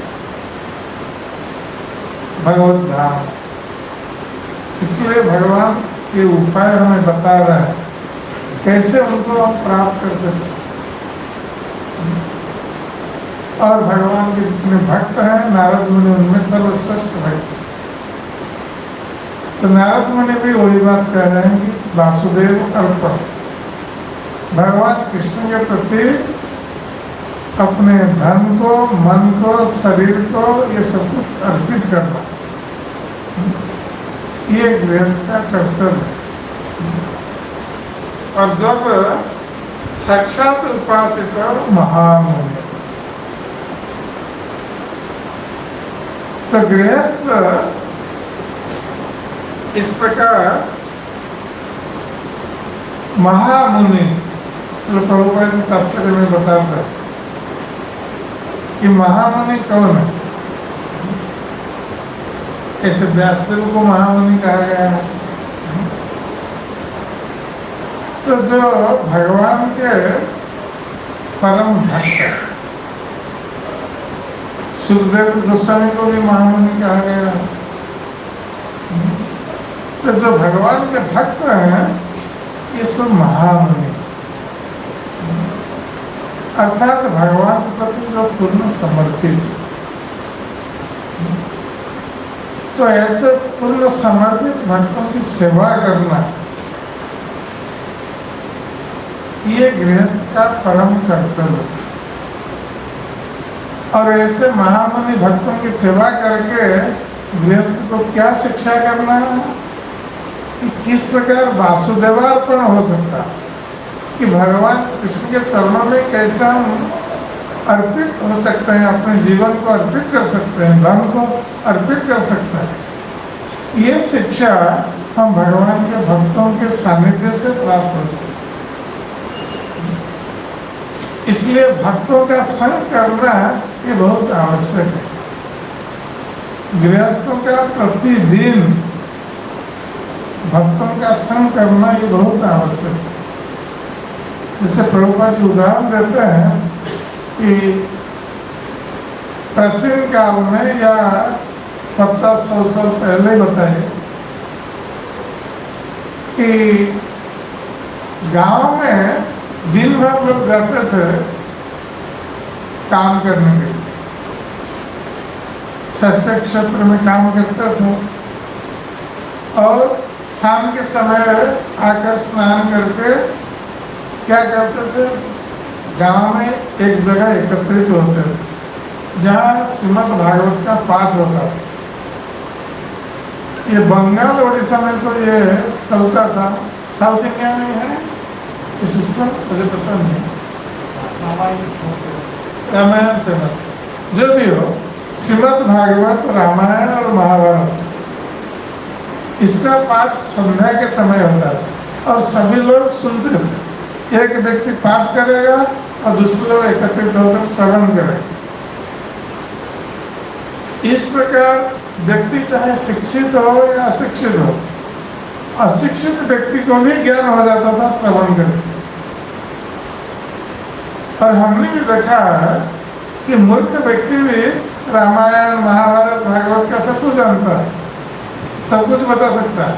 भगवत धाम, इसलिए भगवान के उपाय हमें बता रहे हैं कैसे उनको हम प्राप्त कर सकते। और भगवान के जितने भक्त हैं, नारद मुनि उनमें सर्वश्रेष्ठ भक्त। तो नारद मुनि भी वही बात कह रहे हैं कि वासुदेव अर्पण, भगवान कृष्ण के प्रति अपने धन को, मन को, शरीर को, ये सब कुछ अर्पित करना, ये गृहस्थ का कर्तव्य है। और जब साक्षात उपासित महामुनि, तो गृहस्थ इस प्रकार महामुनि, तो प्रभुपाद जी तात्पर्य में बताता है कि महामुनि कौन है। ऐसे व्यासदेव को महामुनि कहा गया है। तो जो भगवान के परम भक्त है, सुखदेव गोस्वामी को भी महामुनि कहा गया है। तो जो भगवान के भक्त हैं ये सब महामुनि, अर्थात भगवान के प्रति जो पूर्ण समर्पित। तो ऐसे पूर्ण समर्पित भक्तों की सेवा करना ये गृहस्थ का परम कर्तव्य। और ऐसे महामुनि भक्तों की सेवा करके गृहस्थ को क्या शिक्षा करना है कि किस प्रकार वासुदेवार्पण हो सकता, कि भगवान कृष्ण के चरणों में कैसे हम अर्पित हो सकते हैं, अपने जीवन को अर्पित कर सकते हैं, धन को अर्पित कर सकते हैं। ये शिक्षा हम भगवान के भक्तों के सानिध्य से प्राप्त होती है। इसलिए भक्तों का संग करना ये बहुत आवश्यक है। गृहस्थों का प्रतिदिन भक्तों का संग करना ये बहुत आवश्यक है। जैसे प्रभुपाद जी उदाहरण देते हैं कि प्राचीन काल में या 50-100 साल पहले बताए कि गांव में दिन भर लोग जाते थे काम करने के लिए, शस्य क्षेत्र में काम करते थे और शाम के समय आकर स्नान करके क्या करते थे, गांव में एक जगह एकत्रित होते थे जहाँ श्रीमद् भागवत का पाठ होता था। ये बंगाल उड़ीसा में तो ये चलता था, साउथ इंडिया में है सिस्टम मुझे पता नहीं, रामायण फेमस जो भी हो, श्रीमद् भागवत, रामायण और महाभारत, इसका पाठ संध्या के समय होता है और सभी लोग सुनते थे। एक व्यक्ति पाठ करेगा और दूसरे लोग एकत्रित होकर श्रवण करेंगे। इस प्रकार व्यक्ति चाहे शिक्षित हो या अशिक्षित हो, अशिक्षित व्यक्ति को भी ज्ञान हो जाता था श्रवण करके। और हमने भी देखा है कि मूर्ख व्यक्ति भी रामायण, महाभारत, भागवत का सब कुछ जानता है, सब कुछ बता सकता है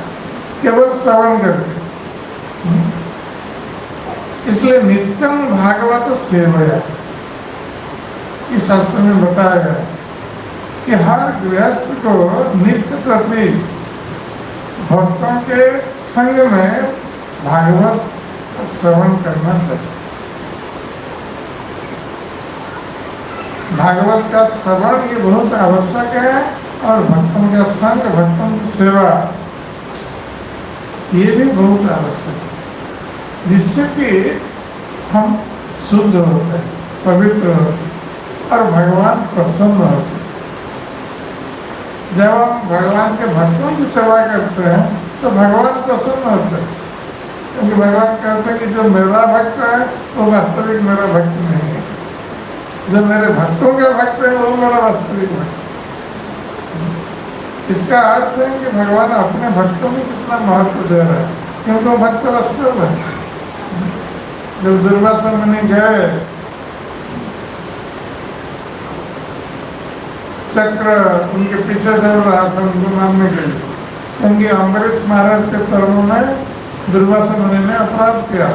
केवल श्रवण करके। इसलिए नित्यम भागवत सेवया, इस शास्त्र में बताया गया कि हर गृहस्थ को नित्य प्रति भक्तों के संग में भागवत श्रवण करना चाहिए। भागवत का श्रवण ये बहुत आवश्यक है, और भक्तों का संग, भक्तों की सेवा ये भी बहुत आवश्यक है, जिससे कि हम शुद्ध होते हैं, पवित्र होते हैं और भगवान प्रसन्न होते हैं। जब हम भगवान के भक्तों की सेवा करते हैं तो भगवान प्रसन्न होते हैं, क्योंकि भगवान कहते हैं कि जो मेरा भक्त है वो वास्तविक मेरा भक्त नहीं है, जो मेरे भक्तों का भक्त है वो मेरा वास्तविक भक्त। इसका अर्थ है कि भगवान अपने भक्तों में कितना महत्व दे रहा है, क्योंकि वो भक्त वत्सल है। जब दुर्वासा मुनि गए चक्र उनके पीछे चल रहा था उनको मारने के लिए, क्योंकि अम्बरीश महाराज के चरणों में दुर्वासा मुनि ने अपराध किया,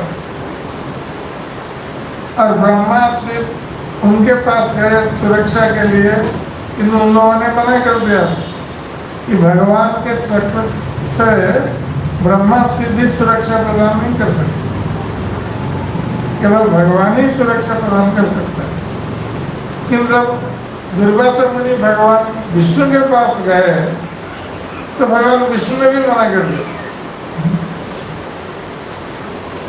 और ब्रह्मा से उनके पास गए सुरक्षा के लिए, इन उन लोगों ने मना कर दिया कि भगवान के चक्र से ब्रह्मा सीधी सुरक्षा प्रदान नहीं कर सकते, केवल भगवान ही सुरक्षा प्रदान कर सकता है। किंतु जब दुर्वासा मुनि भगवान विष्णु के पास गए तो भगवान विष्णु ने भी मना कर दिया।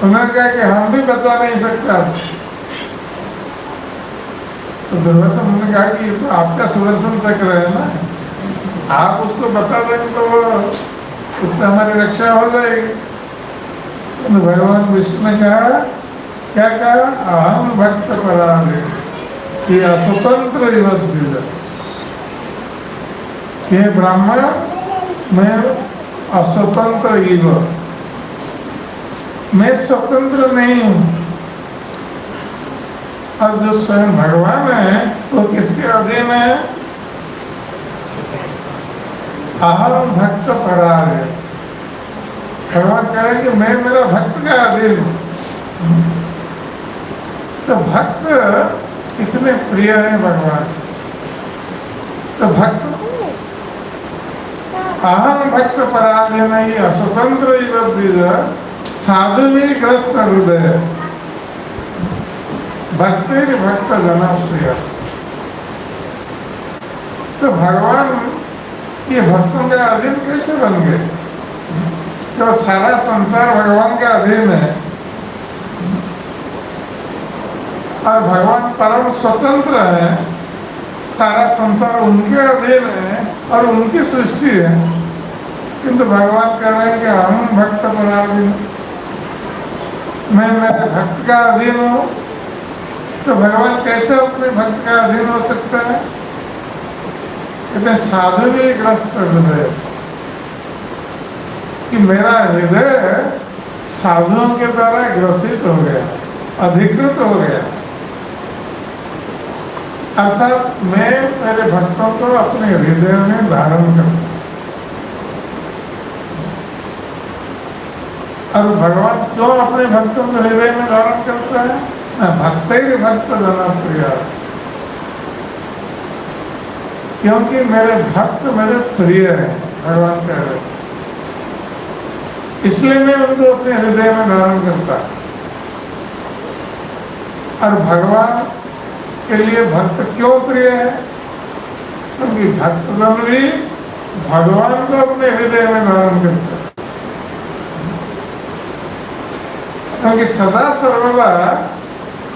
उन्होंने कहा कि हम भी बचा नहीं सकते आपसे। तो दुर्वासा मुनि ने कहा कि ये तो आपका सुदर्शन चक्र है ना, आप उसको बता देंगे तो वो उससे हमारी रक्षा हो जाएगी। तो भगवान विष्णु ने कहा, क्या कहा, अहम भक्त पराधीन, ये अस्वतंत्र ये ब्राह्मण मैं अस्वतंत्र इव, मैं स्वतंत्र नहीं हूँ। और जो स्वयं भगवान है वो किसके अधीन है? अहम भक्त पराधीन। भगवान कह रहे कि मैं मेरा भक्त का अधीन हूँ। तो भक्त कितने प्रिय है भगवान। तो भक्त अहम भक्त पराधीन ही अस्वतंत्र साधु भी ग्रस्त हृदय भक्ति भक्त जनप्रिय। तो भगवान ये भक्तों के अधीन कैसे बन गए? तो सारा संसार भगवान के अधीन है, और भगवान परम स्वतंत्र है, सारा संसार उनके अधीन है और उनकी सृष्टि है। किंतु भगवान कह रहे हैं कि हम भक्त पराधीन, मैं मेरे भक्त का अधीन हूँ। तो भगवान कैसे अपने भक्त का अधीन हो सकता है? कहते साधु भी ग्रस्त हृदय, कि मेरा हृदय साधुओं के द्वारा ग्रसित हो गया, अधिकृत हो गया। अर्थात मैं मेरे भक्तों को अपने हृदय में धारण करता। और भगवान क्यों अपने भक्तों को हृदय में धारण करता है? भक्त ही भक्त जनप्रिय, क्योंकि मेरे भक्त मेरे प्रिय है, भगवान कह रहे, इसलिए मैं उनको अपने हृदय में धारण करता। और भगवान के लिए भक्त क्यों प्रिय है? क्योंकि भक्तजन भी भगवान को अपने हृदय में धारण करता है। क्योंकि सदा सर्वदा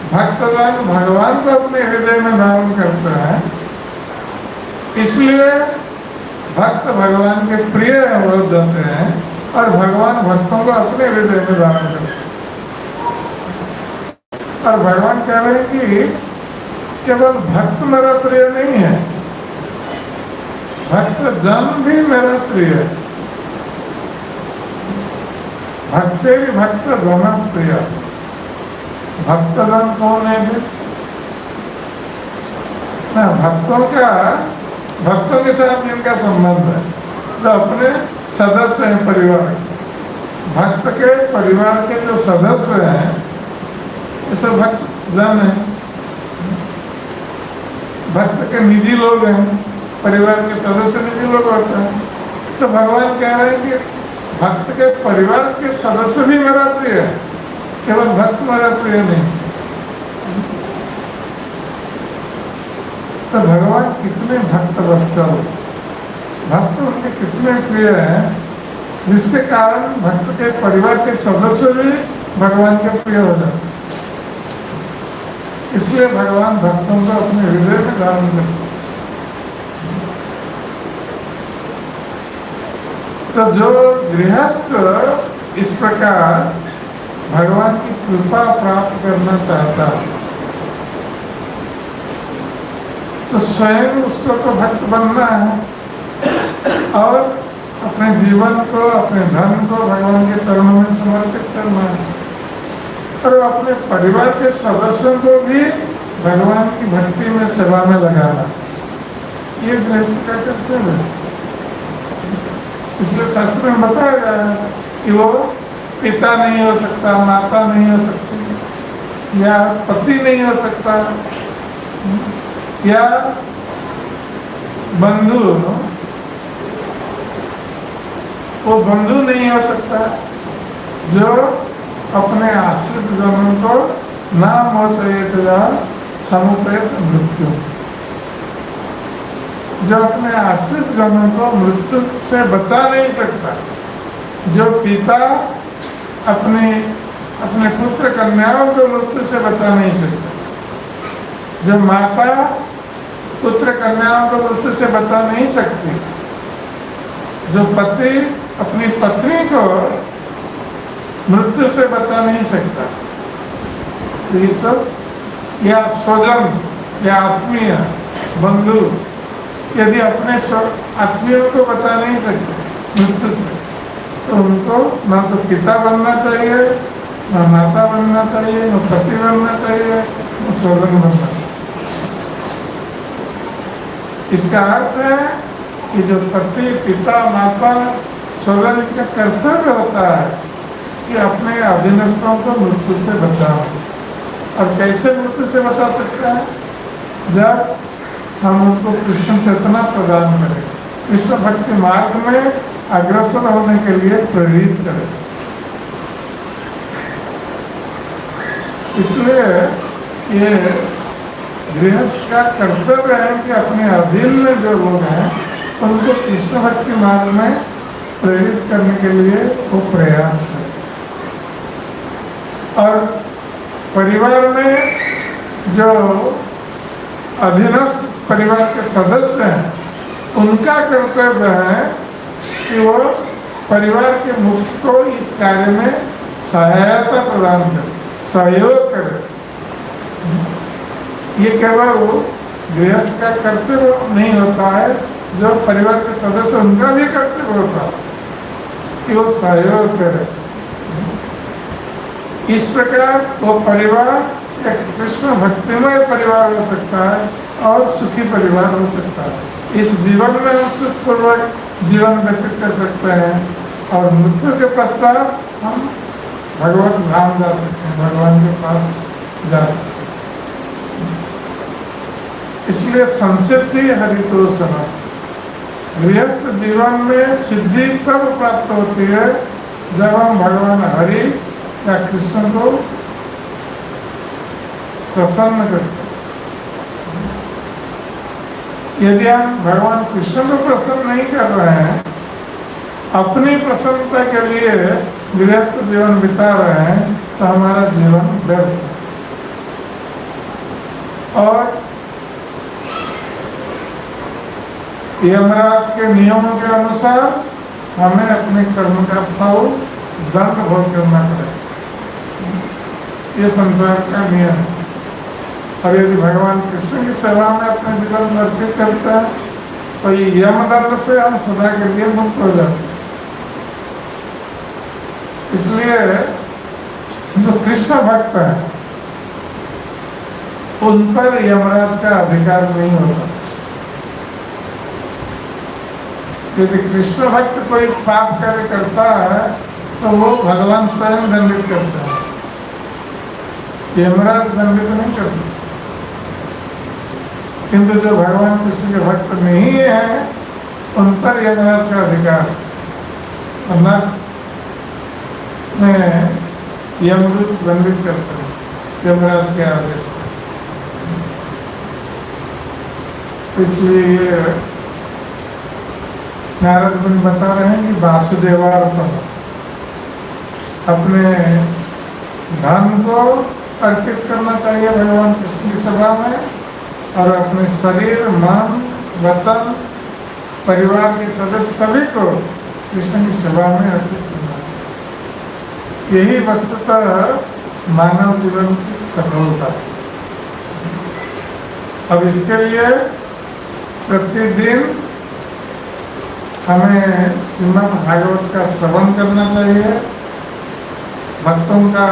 भक्तजन भगवान को अपने हृदय में धारण करते हैं, इसलिए भक्त भगवान के प्रिय हो जाते हैं, और भगवान भक्तों को अपने हृदय में धारण करते हैं। और भगवान कह रहे हैं कि केवल भक्त मेरा प्रिय नहीं है, भक्त जन भी मेरा प्रिय है। भक्ति भक्त जन प्रिय। भक्तजन कौन है? ना भक्तों के साथ जिनका संबंध है, जो अपने सदस्य हैं परिवार, भक्त के परिवार के जो सदस्य हैं ये सब भक्त जन है, भक्त के निजी लोग हैं, परिवार के सदस्य निजी लोग होते हैं। तो भगवान कह रहे हैं कि भक्त के परिवार के सदस्य भी मेरा प्रिय है, केवल भक्त मेरा प्रिय नहीं। तो भगवान कितने भक्त वत्सल, भक्त उनके कितने प्रिय हैं, जिसके कारण भक्त के परिवार के सदस्य भी भगवान के प्रिय हो जाते। इसलिए भगवान भक्तों को अपने हृदय में धारण करते। तो जो गृहस्थ इस प्रकार भगवान की कृपा प्राप्त करना चाहता है, तो स्वयं उसको तो भक्त बनना है और अपने जीवन को, अपने धन को भगवान के चरणों में समर्पित करना है, और अपने परिवार के सदस्यों को भी भगवान की भक्ति में, सेवा में लगाना। ये गृहस्थ का कर्तव्य है। इसलिए शास्त्र में बताया गया है कि वो पिता नहीं हो सकता, माता नहीं हो सकती, या पति नहीं हो सकता, या बंधु, वो बंधु नहीं हो सकता जो अपने आश्रित जनों को नाम हो चाहिए समुपेत मृत्यु, जो अपने आश्रित जनों को मृत्यु से बचा नहीं सकता, जो पिता अपने पुत्र कन्याओं को मृत्यु से बचा नहीं सकता, जो माता पुत्र कन्याओं को मृत्यु से बचा नहीं सकती, जो पति अपनी पत्नी को मृत्यु से बचा नहीं सकता, ये सब, या स्वजन या आत्मीय बंधु यदि अपने आत्मीयों को बचा नहीं सकते मृत्यु से, तो उनको ना तो पिता बनना चाहिए, ना माता बनना चाहिए, ना पति बनना चाहिए, ना स्वजन बनना चाहिए। इसका अर्थ है कि जो पति, पिता, माता, स्वजन का कर्तव्य होता है कि अपने अधीनस्थों को मृत्यु से बचाओ। और कैसे मृत्यु से बचा सकता है? जब हम उनको कृष्ण चेतना प्रदान करें, कृष्ण भक्ति मार्ग में अग्रसर होने के लिए प्रेरित करें। इसलिए ये गृहस्थ का कर्तव्य है कि अपने अधीन में जो लोग हैं उनको कृष्ण भक्ति मार्ग में प्रेरित करने के लिए वो प्रयास करें। और परिवार में जो अधीनस्थ परिवार के सदस्य हैं, उनका कर्तव्य है कि वो परिवार के मुख्य को इस कार्य में सहायता प्रदान करें, सहयोग करें। ये केवल गृहस्थ का कर्तव्य नहीं होता है, जो परिवार के सदस्य उनका भी कर्तव्य होता है कि वो सहयोग करें। इस प्रकार वो परिवार एक कृष्ण भक्तिमय परिवार हो सकता है और सुखी परिवार हो सकता है। इस जीवन में हम सुखपूर्वक जीवन व्यतीत कर सकते हैं और मृत्यु के पश्चात हम भगवत धाम जा सकते हैं, भगवान के पास जा सकते हैं। इसलिए संसिद्धि हरितोषण, गृहस्थ जीवन में सिद्धि तब प्राप्त होती है जब हम भगवान हरि या कृष्ण को प्रसन्न करते हैं। यदि हम भगवान कृष्ण को प्रसन्न नहीं कर रहे हैं, अपनी प्रसन्नता के लिए गृहस्थ जीवन बिता रहे हैं, तो हमारा जीवन व्यर्थ है। और यमराज के नियमों के अनुसार हमें अपने कर्म का फल दंड भोग करना पड़ेगा। ये संसार का नियम है। और यदि भगवान कृष्ण की सेवा में अपने जीवन अर्पित करता है, तो ये यमदंड से हम सदा के लिए मुक्त हो जाते हैं। इसलिए जो कृष्ण भक्त है उन पर यमराज का अधिकार नहीं होता। यदि कृष्ण भक्त कोई पाप कार्य करता है तो वो भगवान स्वयं दंडित करता है। यमराज दंडित नहीं कर सकते, किंतु जो भगवान कृष्ण के भक्त नहीं है उन पर यमराज का अधिकार है। में यमदूत दंडित करते हैं यमराज के आदेश से। इसलिए नारद मुनि बता रहे हैं कि वासुदेवार्पण, अपने धन को अर्पित करना चाहिए भगवान कृष्ण की सभा में, और अपने शरीर, मन, वचन, परिवार के सदस्य सभी को कृष्ण की सेवा में अर्पित करना चाहिए। यही वस्तुतः मानव जीवन की सफलता है। अब इसके लिए प्रतिदिन हमें श्रीमद् भागवत का श्रवण करना चाहिए, भक्तों का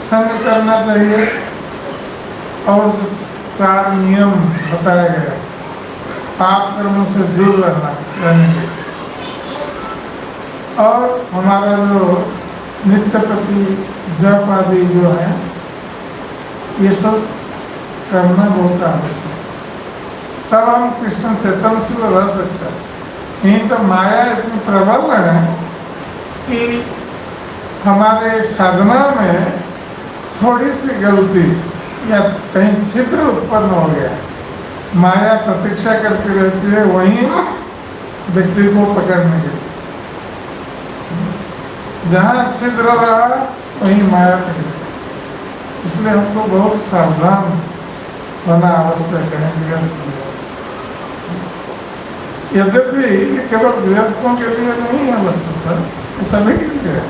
संग करना चाहिए, और जो 4 नियम बताया गया पाप कर्मों से दूर रहने के, और हमारा जो नित्य प्रति जप आदि जो है ये सब करना बहुत आवश्यक है। तब हम कृष्ण चेतनशील रह सकते हैं। नहीं तो माया इतनी प्रबल है कि हमारे साधना में थोड़ी सी गलती या कहीं छिद्र उत्पन्न हो गया, माया प्रतीक्षा करती रहती है वहीं व्यक्ति को पकड़ने के लिए। जहाँ छिद्र रहा वहीं माया पकड़ी। इसलिए हमको बहुत सावधान होना आवश्यक है। यद्यपि ये केवल गृहस्थों के लिए नहीं है, वस्तुतः ये सभी के लिए है।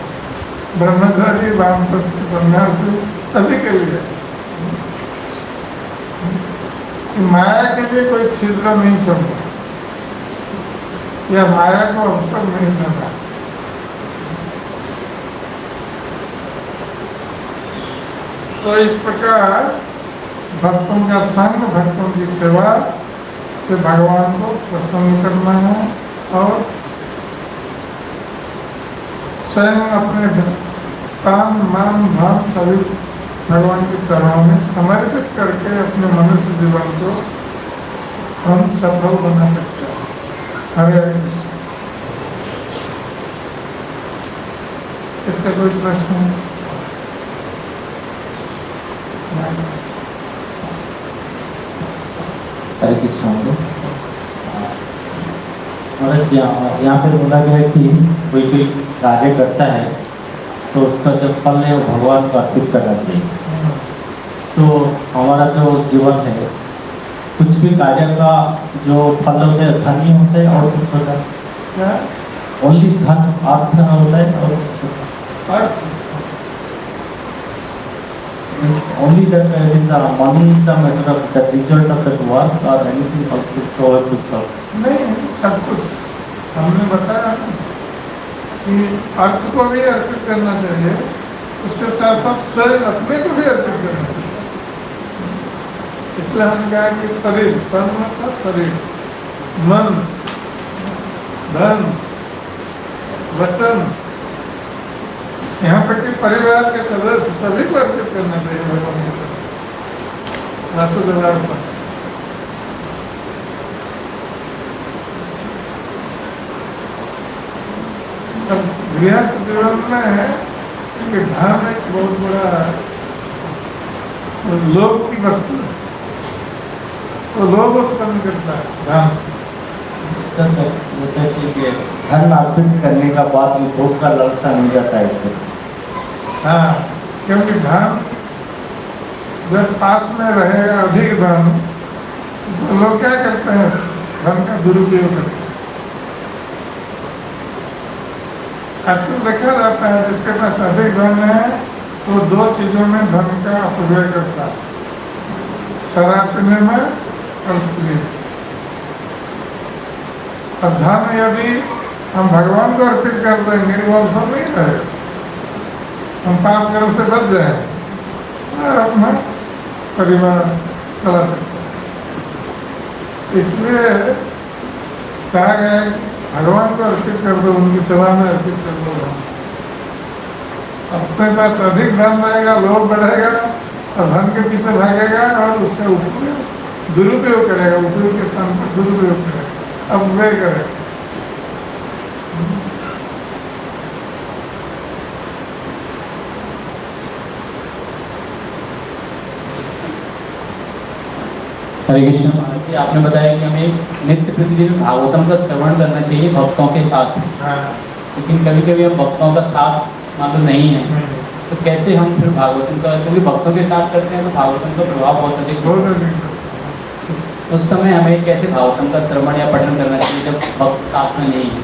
ब्रह्मचारी, वानप्रस्थ, सन्यासी सभी के लिए। माया के लिए कोई छिद्र नहीं छोड़ना या माया को अवसर नहीं देना। तो इस प्रकार भक्तों का संग, भक्तों की सेवा से भगवान को प्रसन्न करना है, और स्वयं अपने तन, मन, धन सभी भगवान के चरणों में समर्पित करके अपने मनुष्य जीवन को हम सफल बना सकते हैं। हरे कृष्ण। इसका कोई प्रश्न है? हरे कृष्ण। यहाँ पे बोला गया है कि कोई कार्य करता है तो उसका जो फल है वो भगवान को अर्पित करना चाहिए। तो हमारा जो जीवन है, कुछ भी कार्य का जो फल होता है धन ही होता है और कुछ होता है? ओनली धन, अर्थ होता है और only that is money is the matter of the result of that work or anything also so to serve. नहीं, सब कुछ हमने बताया कि अर्थ को भी अर्पित करना चाहिए, उसके साथ साथ शरीर अपने को भी अर्पित करना चाहिए। इसलिए हमने कहा कि शरीर, तन मतलब शरीर, मन, धन, वचन, यहाँ तक कि परिवार के सदस्य सभी को अर्पित करना चाहिए भगवान की तरफ। वासुदेवार्पण। अब गृहस्थ जीवन में इसके धर्म एक बहुत बड़ा लोभ की वस्तु है, तो लोभ उत्पन्न करता है धर्म। धन अर्पित करने का बाद में भोग का लालसा मिल जाता है। हाँ, क्योंकि धन जब पास में रहेगा अधिक धन, तो लोग क्या करते हैं, धन का दुरुपयोग करते हैं। आजकल देखा जाता है जिसके पास अधिक धन है तो 2 चीजों में धन का अपव्यय करता है, शराब पीने में और स्त्री। अब धन यदि हम भगवान को अर्पित कर देंगे वो अवसर नहीं रहेगा, हम पाप कर्म से बच जाए और अपना परिवार चला सकते हैं। इसलिए कहा गया भगवान को अर्पित कर दो, उनकी सेवा में अर्पित कर दो। अपने पास अधिक धन रहेगा, लोभ बढ़ेगा, और धन के पीछे भागेगा और उससे उपयोग दुरुपयोग करेगा, उपयोग के स्थान पर दुरुपयोग करेगा, अपव्यय करेगा। हरे कृष्ण महाराज जी, आपने बताया कि हमें नित्य प्रतिदिन भागवतम का श्रवण करना चाहिए भक्तों के साथ। हाँ। लेकिन कभी कभी हम भक्तों का साथ मतलब नहीं है, तो कैसे हम फिर भागवतम का, क्योंकि भक्तों के साथ करते हैं तो भागवतम का प्रभाव बहुत अधिक बहुत अधिक। उस समय हमें कैसे भागवतम का श्रवण या पठन करना चाहिए जब भक्त साथ में नहीं है?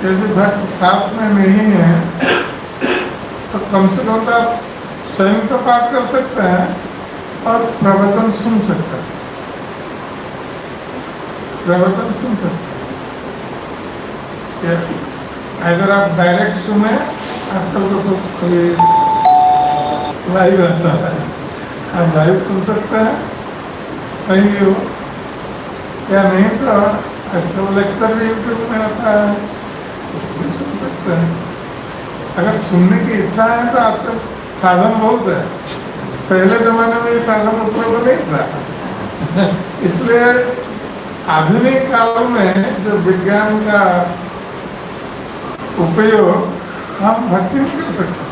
यदि भक्त साथ में नहीं है तो कम से कम तो आप स्वयं तो पाठ कर सकते हैं और प्रवचन सुन सकते हैं, प्रवचन सुन सकते हैं। अगर आप डायरेक्ट सुने, आजकल तो सब कोई लाइव रहता है, आप लाइव सुन सकते हैं कहीं भी हो, या नहीं तो आजकल लेक्चर भी यूट्यूब में आता है, उसमें सुन सकते हैं। अगर सुनने की इच्छा है तो आजकल साधन बहुत है, पहले जमाने में ये साधन उपलब्ध नहीं था। इसलिए आधुनिक काल में जो विज्ञान का उपयोग हम भक्ति में कर सकते हैं।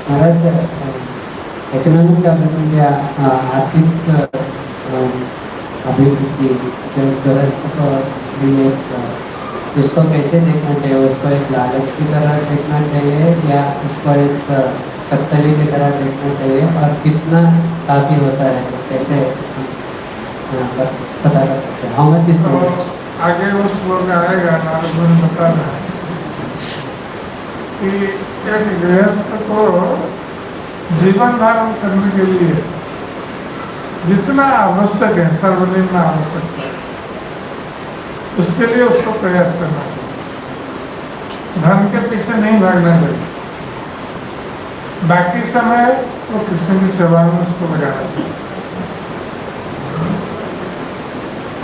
महाराज इकोनॉमिक डेवलपमेंट या आर्थिक अभिवृद्धि इसको कैसे देखना चाहिए? उसको एक लालच की तरह देखना चाहिए या उसको एक कत्तली की तरह देखना चाहिए, और कितना काफी होता है तो कैसे पता कर सकते हैं? हाउ मच इज तो आगे वो श्लोक आएगा, नारद मुनि बता रहे हैं कि एक गृहस्थ को जीवन धारण करने के लिए जितना आवश्यक है, सर्वनिम्न आवश्यक है, उसके लिए उसको प्रयास करना चाहिए, धन के पीछे नहीं भागना चाहिए। बाकी समय वो कृष्ण की सेवा में उसको लगाना चाहिए।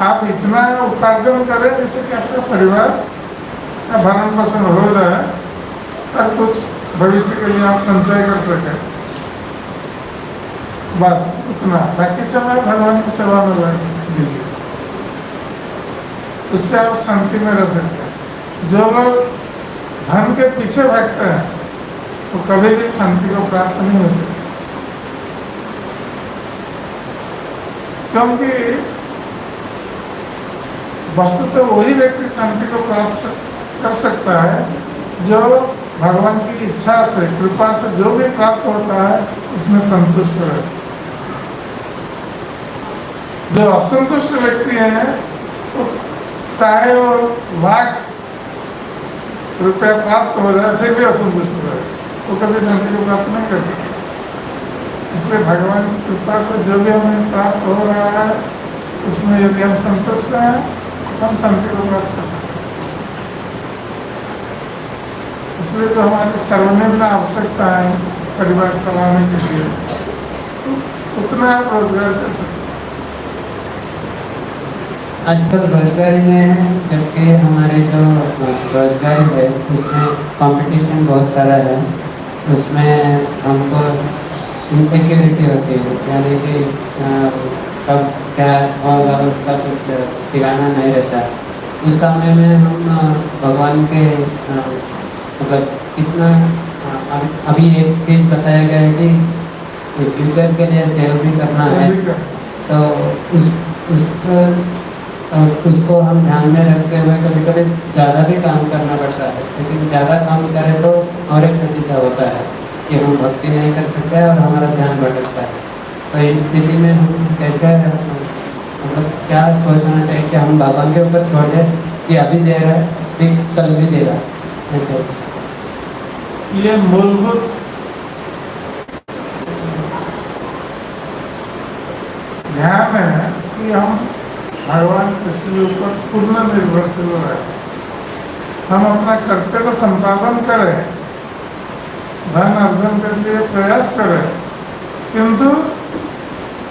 आप इतना उपार्जन करें जिससे कि आपका परिवार का भरण पोषण हो जाए और कुछ भविष्य के लिए आप संचय कर सकें, बस उतना। बाकी समय भगवान की सेवा में लगा दीजिए, उससे आप शांति में रह सकते हैं। जो लोग धन के पीछे भागते हैं वो कभी भी शांति को प्राप्त नहीं हो सकते, क्योंकि वस्तु तो वही व्यक्ति शांति को प्राप्त कर सकता है जो भगवान की इच्छा से, कृपा से जो भी प्राप्त होता है उसमें संतुष्ट है। जो असंतुष्ट व्यक्ति है तो चाहे वो लाख रुपया प्राप्त हो जाए फिर भी असंतुष्ट रहे, वो कभी शांति को प्राप्त नहीं कर सकते। इसलिए भगवान की कृपा से जो भी हमें प्राप्त हो रहा है उसमें यदि हम संतुष्ट हैं तो हम शांति को प्राप्त कर सकते हैं। इसलिए जो हमारी सर्वनिम्न आवश्यकता है परिवार चलाने के लिए, उतना आप रोजगार कर सकते हैं। आजकल रोजगारी में, जबकि हमारे जो रोजगारी है उसमें कंपटीशन बहुत सारा है, उसमें हमको इनसिक्योरिटी होती है, यानी कि कब क्या होगा उसका कुछ ठिकाना नहीं रहता। उस समय में हम भगवान के मतलब कितना अभी एक चीज़ बताया गया है कि फ्यूचर के लिए सेव भी करना है, तो उसको हम ध्यान में रखते हुए कभी कभी ज़्यादा भी काम करना पड़ता है, लेकिन ज़्यादा काम करें तो और एक नतीजा होता है कि हम भक्ति नहीं कर सकते और हमारा ध्यान भटकता है। तो इस स्थिति में हम कैसे मतलब क्या सोचना चाहिए कि हम भगवान के ऊपर छोड़ दें कि अभी दे रहा है फिर कल भी देगा? ऐसे ये मूलभूत ध्यान है कि हम भगवान कृष्ण के ऊपर पूर्ण निर्भरशील रहे, हम अपना कर्तव्य संपादन करें, धन अर्जन के लिए प्रयास करें, किंतु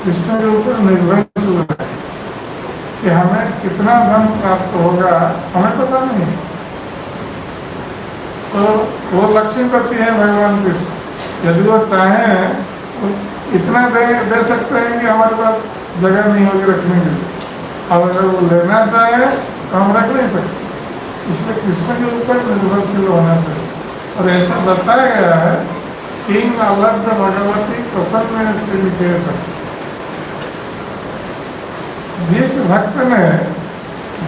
कृष्ण के ऊपर निर्भरशील है कि हमें कितना धन प्राप्त होगा हमें पता नहीं। तो वो लक्ष्मीपति है भगवान कृष्ण, यदि वो चाहें तो इतना दे सकते हैं कि हमारे पास जगह नहीं होगी रखने के लिए, और अगर वो लेना चाहे तो हम रख नहीं सकते। इसलिए कृष्ण के ऊपर निर्भरशील होना चाहिए। और ऐसा बताया गया है किंग अलब्ध भगवती प्रसन्न श्री निकेतन, जिस भक्त ने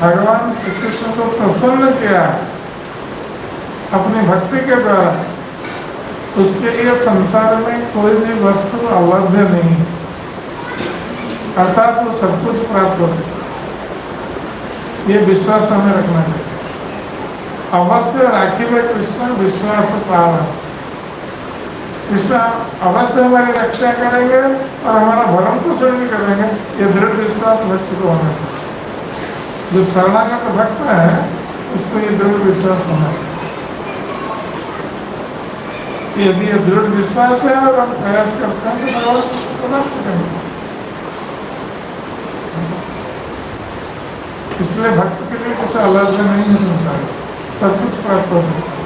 भगवान श्री कृष्ण को प्रसन्न किया अपनी भक्ति के द्वारा, उसके लिए संसार में कोई भी वस्तु अलभ्य नहीं, अर्थात वो सब कुछ प्राप्त हो सकता। ये विश्वास हमें रखना चाहिए। अवश्य राखिबे कृष्ण विश्वास पावन, कृष्ण अवश्य हमारी रक्षा करेंगे और हमारा भरण पोषण भी करेंगे, ये दृढ़ विश्वास भक्त को होना चाहिए। जो शरणागत भक्त है उसको ये दृढ़ विश्वास होना चाहिए। यदि ये दृढ़ विश्वास है और हम प्रयास करते हैं तो भगवान प्राप्त करेंगे। इसलिए भक्त के लिए कुछ अलग नहीं है, संसार सब कुछ प्राप्त हो सकता है।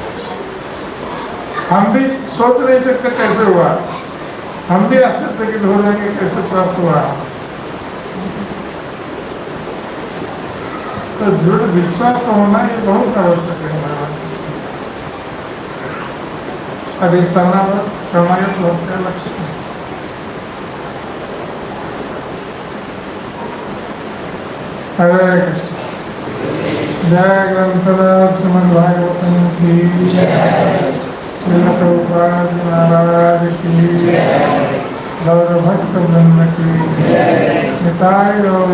हम भी सोच नहीं सकते कैसे हुआ, हम भी आश्चर्यचकित हो जाएंगे कैसे प्राप्त हुआ। तो दृढ़ विश्वास होना ये बहुत आवश्यक है भगवान कृष्ण। अभी शरणागत लोग का लक्ष्य है। हरे कृष्ण। जय ग्रंथराज श्रीमद् भागवतम की, श्रील प्रभुपाद महाराज की, गौर भक्त वृंद की, निताय गौर